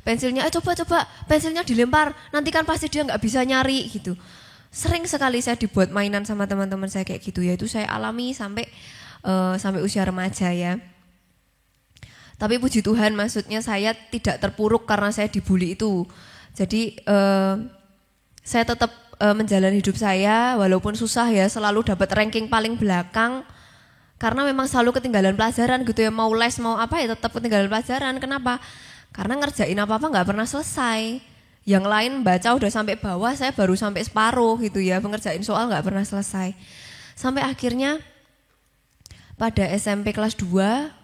Pensilnya, coba pensilnya dilempar, nanti kan pasti dia nggak bisa nyari gitu. Sering sekali saya dibuat mainan sama teman-teman saya kayak gitu ya. Itu saya alami sampai usia remaja ya. Tapi puji Tuhan maksudnya saya tidak terpuruk karena saya dibully itu. Jadi saya tetap menjalani hidup saya walaupun susah ya, selalu dapat ranking paling belakang. Karena memang selalu ketinggalan pelajaran gitu ya, mau les mau apa ya tetap ketinggalan pelajaran. Kenapa? Karena ngerjain apa-apa gak pernah selesai. Yang lain baca udah sampai bawah, saya baru sampai separuh gitu ya, mengerjain soal gak pernah selesai. Sampai akhirnya pada SMP kelas 2,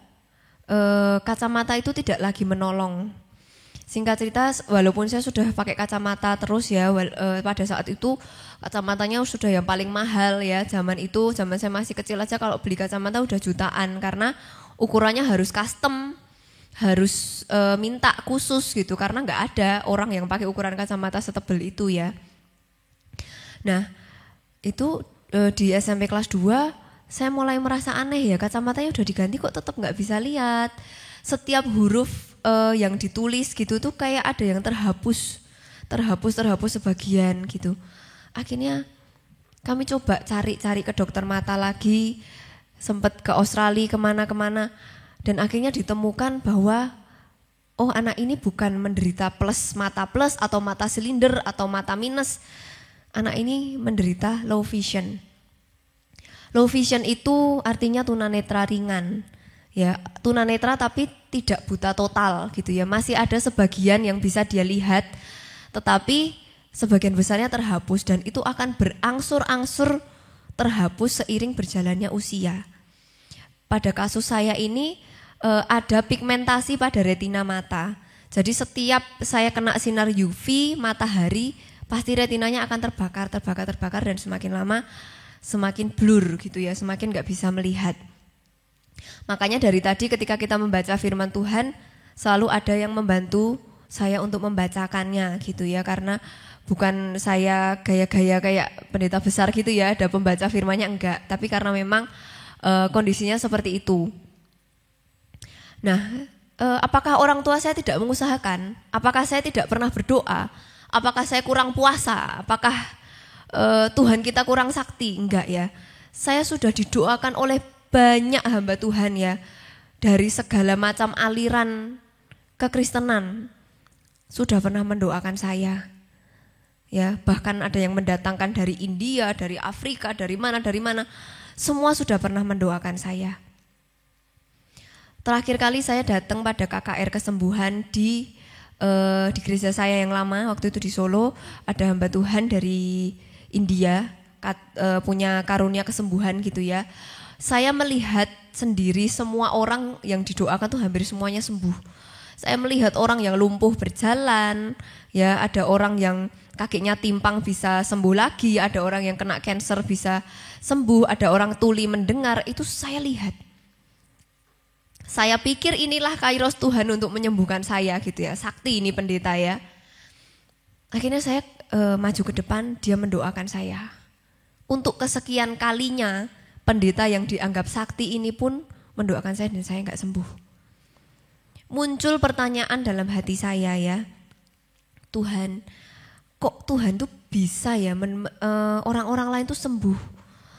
kacamata itu tidak lagi menolong. Singkat cerita, walaupun saya sudah pakai kacamata terus ya, pada saat itu kacamatanya sudah yang paling mahal ya. Zaman saya masih kecil aja kalau beli kacamata udah jutaan, karena ukurannya harus custom. Harus minta khusus gitu karena nggak ada orang yang pakai ukuran kacamata setebal itu ya. Nah itu di SMP kelas 2 saya mulai merasa aneh ya, kacamatanya udah diganti kok tetap nggak bisa lihat. Setiap huruf yang ditulis gitu tuh kayak ada yang terhapus sebagian gitu. Akhirnya kami coba cari ke dokter mata lagi, sempat ke Australia kemana-kemana. Dan akhirnya ditemukan bahwa oh anak ini bukan menderita mata plus atau mata silinder atau mata minus. Anak ini menderita low vision. Low vision itu artinya tunanetra ringan. Ya, tunanetra tapi tidak buta total gitu ya. Masih ada sebagian yang bisa dia lihat, tetapi sebagian besarnya terhapus dan itu akan berangsur-angsur terhapus seiring berjalannya usia. Pada kasus saya ini ada pigmentasi pada retina mata. Jadi setiap saya kena sinar UV matahari, pasti retinanya akan terbakar dan semakin lama semakin blur gitu ya, semakin gak bisa melihat. Makanya dari tadi ketika kita membaca firman Tuhan, selalu ada yang membantu saya untuk membacakannya gitu ya, karena bukan saya gaya-gaya kayak pendeta besar gitu ya, ada pembaca firmannya enggak, tapi karena memang kondisinya seperti itu. Nah, apakah orang tua saya tidak mengusahakan? Apakah saya tidak pernah berdoa? Apakah saya kurang puasa? Apakah Tuhan kita kurang sakti? Enggak ya. Saya sudah didoakan oleh banyak hamba Tuhan ya, dari segala macam aliran kekristenan sudah pernah mendoakan saya. Ya, bahkan ada yang mendatangkan dari India, dari Afrika, dari mana, semua sudah pernah mendoakan saya. Terakhir kali saya datang pada KKR kesembuhan di gereja saya yang lama, waktu itu di Solo, ada hamba Tuhan dari India, punya karunia kesembuhan gitu ya. Saya melihat sendiri semua orang yang didoakan tuh hampir semuanya sembuh. Saya melihat orang yang lumpuh berjalan, ya ada orang yang kakinya timpang bisa sembuh lagi, ada orang yang kena kanker bisa sembuh, ada orang tuli mendengar, itu saya lihat. Saya pikir inilah kairos Tuhan untuk menyembuhkan saya gitu ya, sakti ini pendeta ya. Akhirnya saya maju ke depan, dia mendoakan saya. Untuk kesekian kalinya, pendeta yang dianggap sakti ini pun mendoakan saya dan saya gak sembuh. Muncul pertanyaan dalam hati saya ya, Tuhan, kok Tuhan tuh bisa ya orang-orang lain tuh sembuh,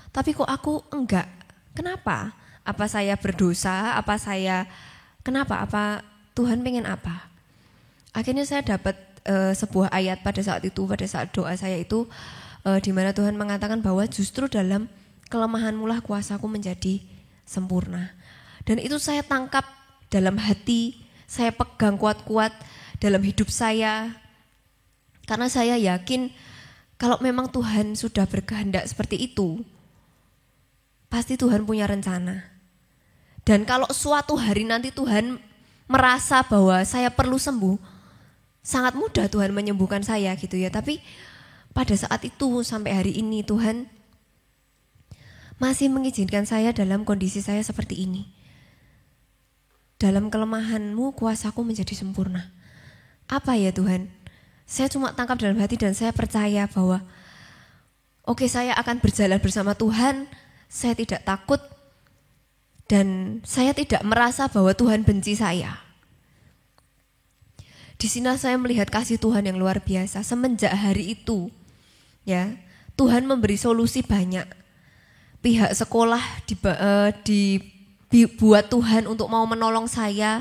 tapi kok aku enggak? Kenapa? Apa saya berdosa? Kenapa? Apa Tuhan pengen apa? Akhirnya saya dapat sebuah ayat pada saat doa saya itu, di mana Tuhan mengatakan bahwa justru dalam kelemahanmu lah kuasaku menjadi sempurna. Dan itu saya tangkap dalam hati, saya pegang kuat-kuat dalam hidup saya. Karena saya yakin kalau memang Tuhan sudah berkehendak seperti itu, pasti Tuhan punya rencana. Dan kalau suatu hari nanti Tuhan merasa bahwa saya perlu sembuh, sangat mudah Tuhan menyembuhkan saya gitu ya. Tapi pada saat itu sampai hari ini Tuhan masih mengizinkan saya dalam kondisi saya seperti ini. Dalam kelemahanmu kuasaku menjadi sempurna. Apa ya Tuhan? Saya cuma tangkap dalam hati dan saya percaya bahwa oke, saya akan berjalan bersama Tuhan. Saya tidak takut dan saya tidak merasa bahwa Tuhan benci saya. Di sini saya melihat kasih Tuhan yang luar biasa. Semenjak hari itu ya, Tuhan memberi solusi banyak. Pihak sekolah dibuat Tuhan untuk mau menolong saya.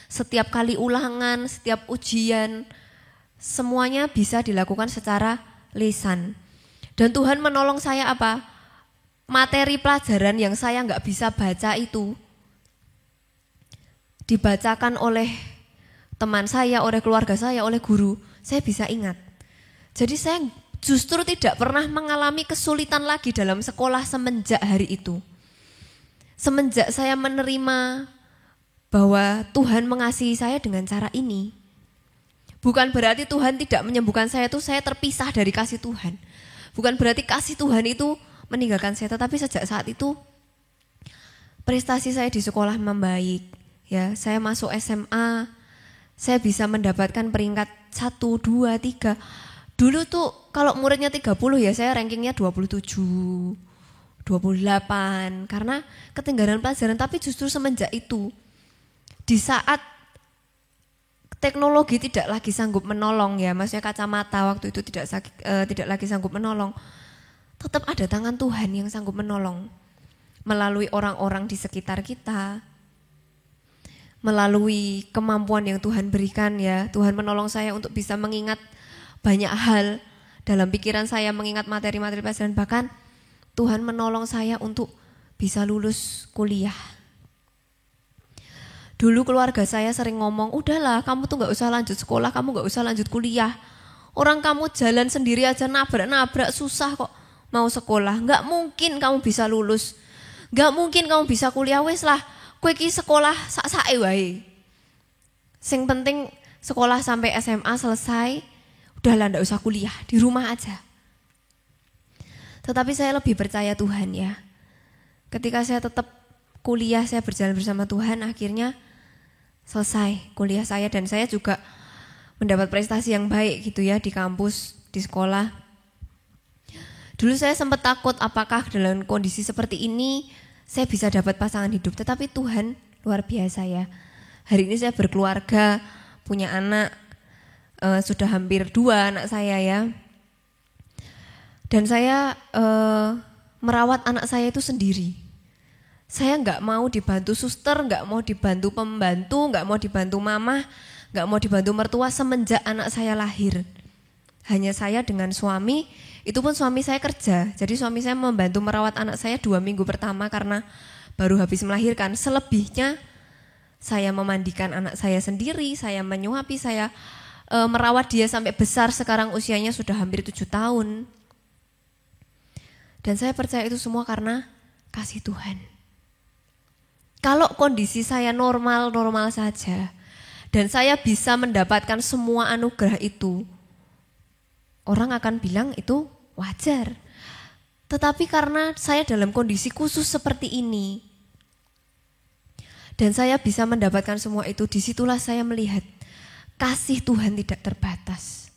Setiap kali ulangan, setiap ujian, semuanya bisa dilakukan secara lisan. Dan Tuhan menolong saya apa? Materi pelajaran yang saya nggak bisa baca itu dibacakan oleh teman saya, oleh keluarga saya, oleh guru. Saya bisa ingat. Jadi saya justru tidak pernah mengalami kesulitan lagi dalam sekolah semenjak hari itu. Semenjak saya menerima bahwa Tuhan mengasihi saya dengan cara ini. Bukan berarti Tuhan tidak menyembuhkan saya itu saya terpisah dari kasih Tuhan. Bukan berarti kasih Tuhan itu meninggalkan saya, tetapi sejak saat itu prestasi saya di sekolah membaik. Ya, saya masuk SMA, saya bisa mendapatkan peringkat 1, 2, 3. Dulu tuh kalau muridnya 30 ya saya rankingnya 27, 28 karena ketinggalan pelajaran. Tapi justru semenjak itu, di saat teknologi tidak lagi sanggup menolong ya, maksudnya kacamata waktu itu tidak lagi sanggup menolong, tetap ada tangan Tuhan yang sanggup menolong melalui orang-orang di sekitar kita, melalui kemampuan yang Tuhan berikan ya. Tuhan menolong saya untuk bisa mengingat banyak hal dalam pikiran saya, mengingat materi-materi pelajaran. Bahkan Tuhan menolong saya untuk bisa lulus kuliah. Dulu keluarga saya sering ngomong, udahlah kamu tuh gak usah lanjut sekolah, kamu gak usah lanjut kuliah. Orang kamu jalan sendiri aja nabrak-nabrak susah kok mau sekolah. Gak mungkin kamu bisa lulus, gak mungkin kamu bisa kuliah, wes lah. Kowe iki sekolah sak-sake wae. Sing penting sekolah sampai SMA selesai, udahlah ndak usah kuliah, di rumah aja. Tetapi saya lebih percaya Tuhan ya. Ketika saya tetap kuliah, saya berjalan bersama Tuhan, akhirnya selesai kuliah saya dan saya juga mendapat prestasi yang baik gitu ya di kampus, di sekolah. Dulu saya sempat takut apakah dalam kondisi seperti ini saya bisa dapat pasangan hidup, tetapi Tuhan luar biasa ya. Hari ini saya berkeluarga, punya anak, sudah hampir 2 anak saya ya. Dan saya merawat anak saya itu sendiri. Saya nggak mau dibantu suster, nggak mau dibantu pembantu, nggak mau dibantu mama, nggak mau dibantu mertua semenjak anak saya lahir. Hanya saya dengan suami. Itu pun suami saya kerja, jadi suami saya membantu merawat anak saya 2 minggu pertama karena baru habis melahirkan. Selebihnya saya memandikan anak saya sendiri, saya menyuapi, saya merawat dia sampai besar, sekarang usianya sudah hampir 7 tahun. Dan saya percaya itu semua karena kasih Tuhan. Kalau kondisi saya normal-normal saja, dan saya bisa mendapatkan semua anugerah itu, orang akan bilang itu wajar. Tetapi karena saya dalam kondisi khusus seperti ini, dan saya bisa mendapatkan semua itu, disitulah saya melihat kasih Tuhan tidak terbatas.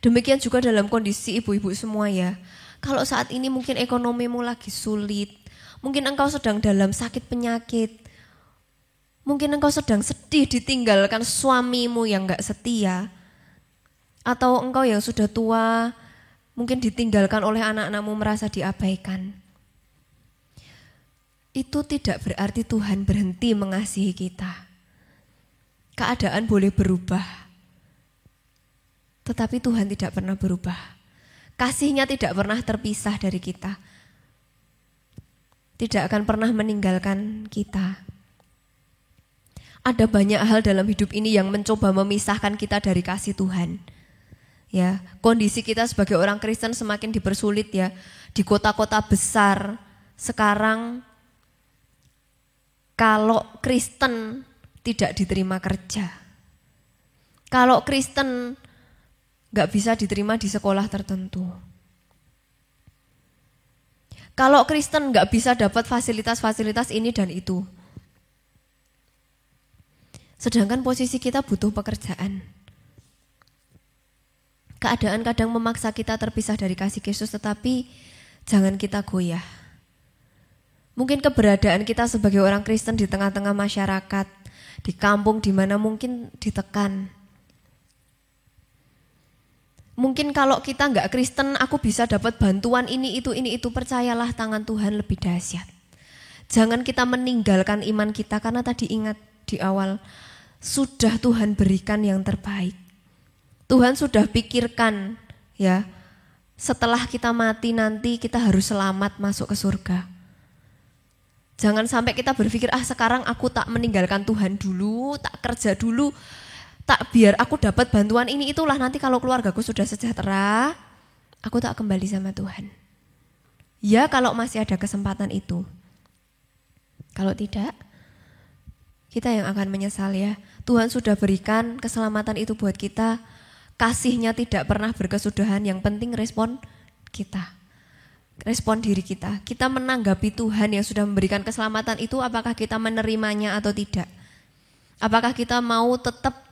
Demikian juga dalam kondisi ibu-ibu semua ya. Kalau saat ini mungkin ekonomimu lagi sulit, mungkin engkau sedang dalam sakit penyakit, mungkin engkau sedang sedih ditinggalkan suamimu yang gak setia, atau engkau yang sudah tua, mungkin ditinggalkan oleh anak-anakmu, merasa diabaikan. Itu tidak berarti Tuhan berhenti mengasihi kita. Keadaan boleh berubah, tetapi Tuhan tidak pernah berubah. Kasih-Nya tidak pernah terpisah dari kita. Tidak akan pernah meninggalkan kita. Ada banyak hal dalam hidup ini yang mencoba memisahkan kita dari kasih Tuhan. Ya, kondisi kita sebagai orang Kristen semakin dipersulit ya. Di kota-kota besar sekarang kalau Kristen tidak diterima kerja. Kalau Kristen gak bisa diterima di sekolah tertentu. Kalau Kristen gak bisa dapat fasilitas-fasilitas ini dan itu. Sedangkan posisi kita butuh pekerjaan. Keadaan kadang memaksa kita terpisah dari kasih Kristus, tetapi jangan kita goyah. Mungkin keberadaan kita sebagai orang Kristen di tengah-tengah masyarakat, di kampung di mana mungkin ditekan. Mungkin kalau kita nggak Kristen, aku bisa dapat bantuan ini itu, percayalah tangan Tuhan lebih dahsyat. Jangan kita meninggalkan iman kita, karena tadi ingat di awal, sudah Tuhan berikan yang terbaik. Tuhan sudah pikirkan ya, setelah kita mati nanti kita harus selamat masuk ke surga. Jangan sampai kita berpikir, sekarang aku tak meninggalkan Tuhan dulu, tak kerja dulu, tak biar aku dapat bantuan ini itulah, nanti kalau keluargaku sudah sejahtera, aku tak kembali sama Tuhan. Ya kalau masih ada kesempatan itu. Kalau tidak, kita yang akan menyesal ya. Tuhan sudah berikan keselamatan itu buat kita. Kasih-Nya tidak pernah berkesudahan, yang penting respon kita. Respon diri kita. Kita menanggapi Tuhan yang sudah memberikan keselamatan itu, apakah kita menerimanya atau tidak. Apakah kita mau tetap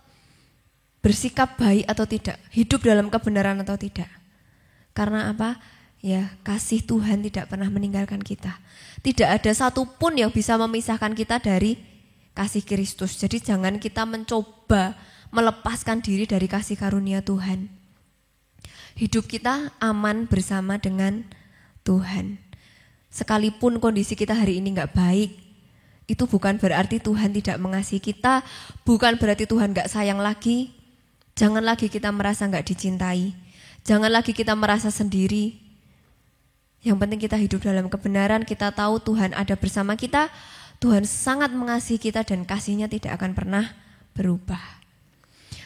bersikap baik atau tidak, hidup dalam kebenaran atau tidak. Karena apa? Ya, kasih Tuhan tidak pernah meninggalkan kita. Tidak ada satupun yang bisa memisahkan kita dari kasih Kristus. Jadi jangan kita mencoba melepaskan diri dari kasih karunia Tuhan. Hidup kita aman bersama dengan Tuhan. Sekalipun kondisi kita hari ini gak baik, itu bukan berarti Tuhan tidak mengasihi kita, bukan berarti Tuhan gak sayang lagi. Jangan lagi kita merasa gak dicintai, jangan lagi kita merasa sendiri. Yang penting kita hidup dalam kebenaran, kita tahu Tuhan ada bersama kita, Tuhan sangat mengasihi kita dan kasih-Nya tidak akan pernah berubah.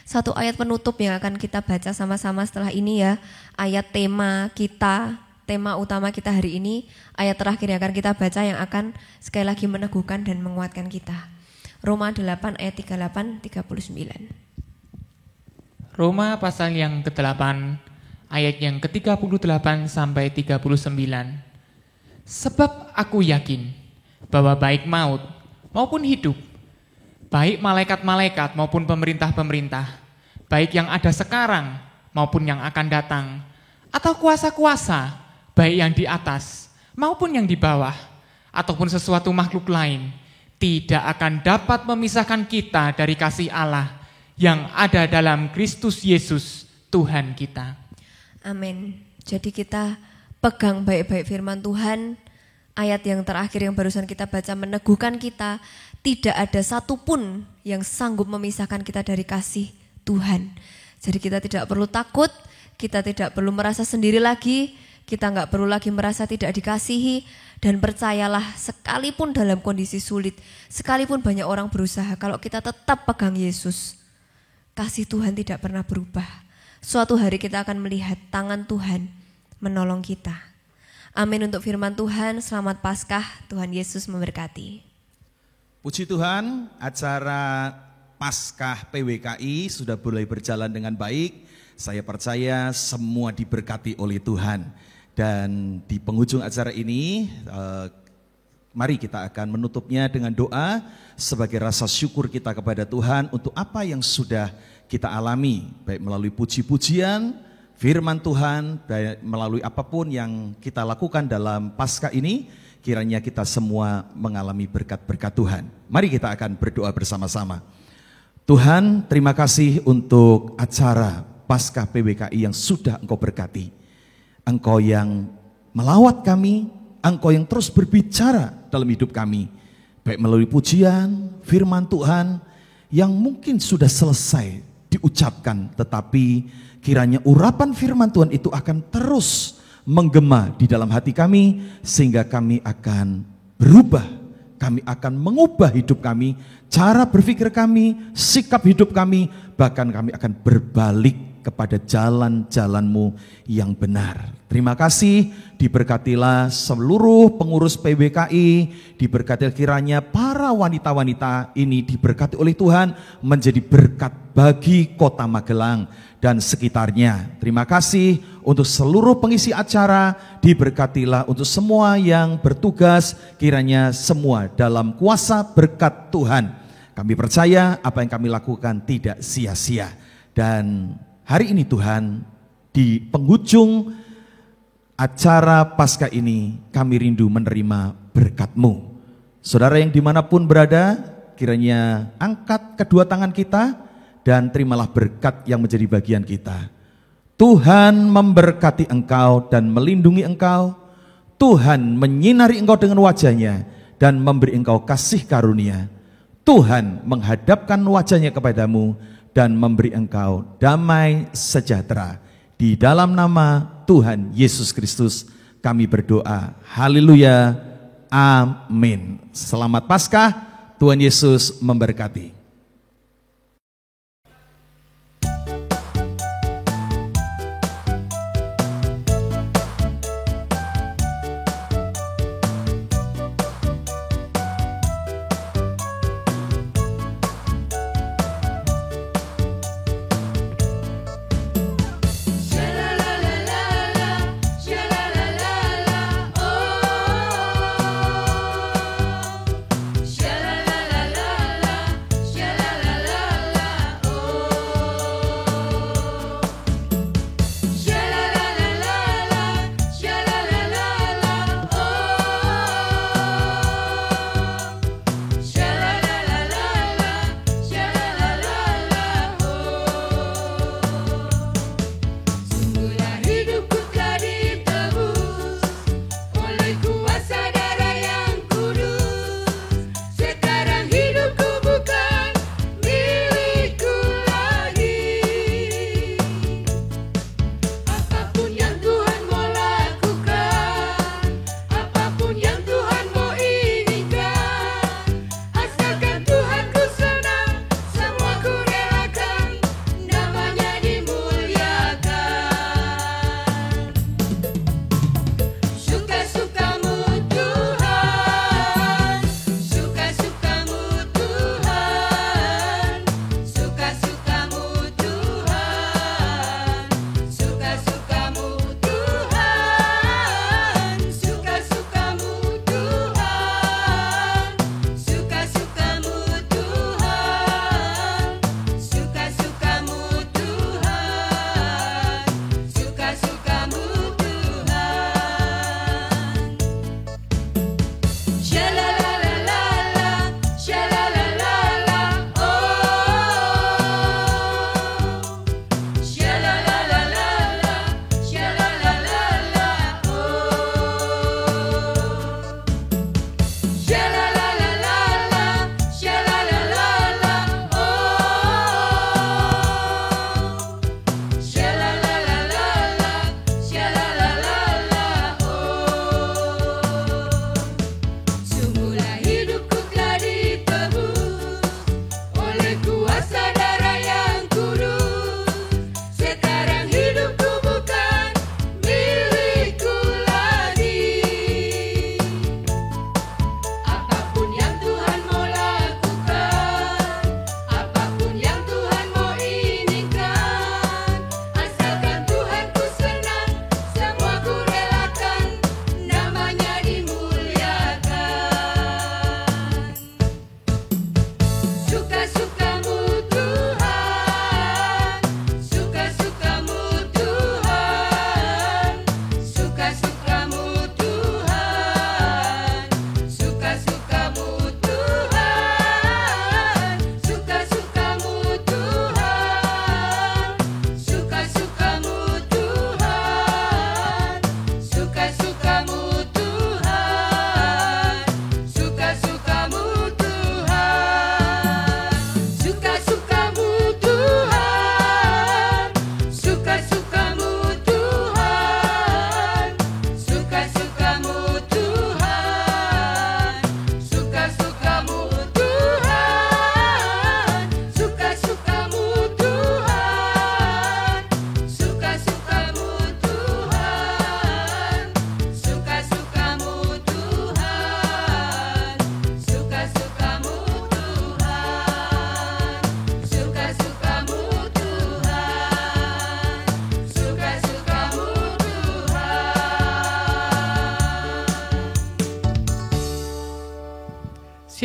Satu ayat penutup yang akan kita baca sama-sama setelah ini ya, ayat tema kita, tema utama kita hari ini, ayat terakhir yang akan kita baca yang akan sekali lagi meneguhkan dan menguatkan kita. Roma 8 ayat 38-39. Roma pasal yang ke-8 ayat yang ke-38 sampai 39. Sebab aku yakin bahwa baik maut maupun hidup, baik malaikat-malaikat maupun pemerintah-pemerintah, baik yang ada sekarang maupun yang akan datang, atau kuasa-kuasa, baik yang di atas maupun yang di bawah, ataupun sesuatu makhluk lain, tidak akan dapat memisahkan kita dari kasih Allah yang ada dalam Kristus Yesus Tuhan kita. Amin. Jadi kita pegang baik-baik firman Tuhan. Ayat yang terakhir yang barusan kita baca meneguhkan kita, tidak ada satupun yang sanggup memisahkan kita dari kasih Tuhan. Jadi kita tidak perlu takut, kita tidak perlu merasa sendiri lagi, kita nggak perlu lagi merasa tidak dikasihi. Dan percayalah, sekalipun dalam kondisi sulit, sekalipun banyak orang berusaha, kalau kita tetap pegang Yesus, kasih Tuhan tidak pernah berubah. Suatu hari kita akan melihat tangan Tuhan menolong kita. Amin untuk firman Tuhan. Selamat Paskah, Tuhan Yesus memberkati. Puji Tuhan, acara Paskah PWKI sudah mulai berjalan dengan baik. Saya percaya semua diberkati oleh Tuhan. Dan di penghujung acara ini, mari kita akan menutupnya dengan doa sebagai rasa syukur kita kepada Tuhan untuk apa yang sudah kita alami, baik melalui puji-pujian, firman Tuhan, baik melalui apapun yang kita lakukan dalam Paskah ini, kiranya kita semua mengalami berkat-berkat Tuhan. Mari kita akan berdoa bersama-sama. Tuhan, terima kasih untuk acara Paskah PWKI yang sudah Engkau berkati. Engkau yang melawat kami, Engkau yang terus berbicara dalam hidup kami, baik melalui pujian, firman Tuhan yang mungkin sudah selesai diucapkan, tetapi kiranya urapan firman Tuhan itu akan terus menggema di dalam hati kami, sehingga kami akan berubah, kami akan mengubah hidup kami, cara berpikir kami, sikap hidup kami, bahkan kami akan berbalik kepada jalan-jalan-Mu yang benar. Terima kasih, diberkatilah seluruh pengurus PWKI, diberkati kiranya para wanita-wanita ini diberkati oleh Tuhan menjadi berkat bagi Kota Magelang dan sekitarnya. Terima kasih untuk seluruh pengisi acara, diberkatilah untuk semua yang bertugas, kiranya semua dalam kuasa berkat Tuhan. Kami percaya apa yang kami lakukan tidak sia-sia. Dan hari ini Tuhan, di penghujung acara Paskah ini, kami rindu menerima berkat-Mu. Saudara yang dimanapun berada, kiranya angkat kedua tangan kita dan terimalah berkat yang menjadi bagian kita. Tuhan memberkati engkau dan melindungi engkau. Tuhan menyinari engkau dengan wajah-Nya dan memberi engkau kasih karunia. Tuhan menghadapkan wajah-Nya kepadamu dan memberi engkau damai sejahtera. Di dalam nama Tuhan Yesus Kristus kami berdoa. Haleluya. Amin. Selamat Paskah. Tuhan Yesus memberkati. Sha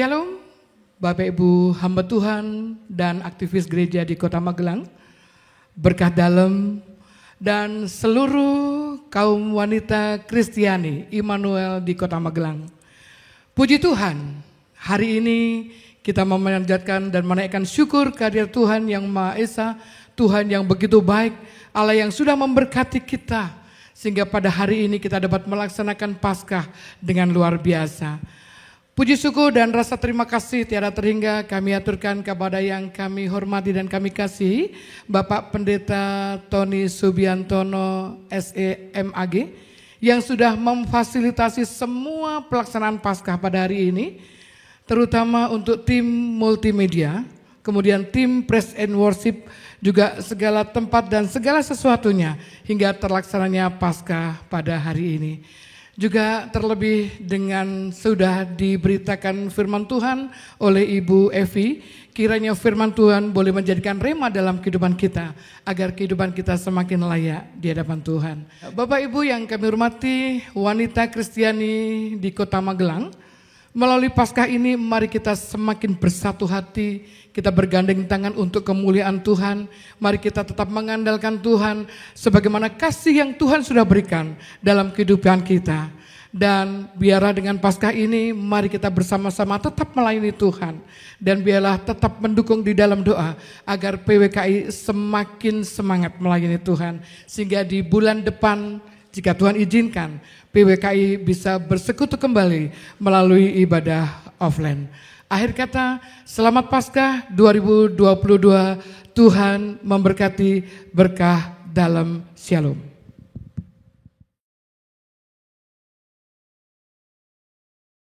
Shalom, Bapak Ibu hamba Tuhan dan aktivis gereja di Kota Magelang, berkah dalam, dan seluruh kaum wanita Kristiani Immanuel di Kota Magelang. Puji Tuhan, hari ini kita memanjatkan dan menaikkan syukur kehadirat Tuhan yang Maha Esa, Tuhan yang begitu baik, Allah yang sudah memberkati kita, sehingga pada hari ini kita dapat melaksanakan Paskah dengan luar biasa. Puji syukur dan rasa terima kasih tiada terhingga kami aturkan kepada yang kami hormati dan kami kasihi, Bapak Pendeta Tony Subiantono SEMAG, yang sudah memfasilitasi semua pelaksanaan Paskah pada hari ini, terutama untuk tim multimedia, kemudian tim Praise and Worship, juga segala tempat dan segala sesuatunya hingga terlaksananya Paskah pada hari ini. Juga terlebih dengan sudah diberitakan firman Tuhan oleh Ibu Evi, kiranya firman Tuhan boleh menjadikan rema dalam kehidupan kita, agar kehidupan kita semakin layak di hadapan Tuhan. Bapak Ibu yang kami hormati, wanita Kristiani di Kota Magelang, melalui Paskah ini mari kita semakin bersatu hati, kita bergandeng tangan untuk kemuliaan Tuhan. Mari kita tetap mengandalkan Tuhan sebagaimana kasih yang Tuhan sudah berikan dalam kehidupan kita. Dan biarlah dengan Paskah ini mari kita bersama-sama tetap melayani Tuhan. Dan biarlah tetap mendukung di dalam doa agar PWKI semakin semangat melayani Tuhan. Sehingga di bulan depan jika Tuhan izinkan, PWKI bisa bersekutu kembali melalui ibadah offline. Akhir kata, selamat Paskah 2022, Tuhan memberkati, berkah dalam shalom.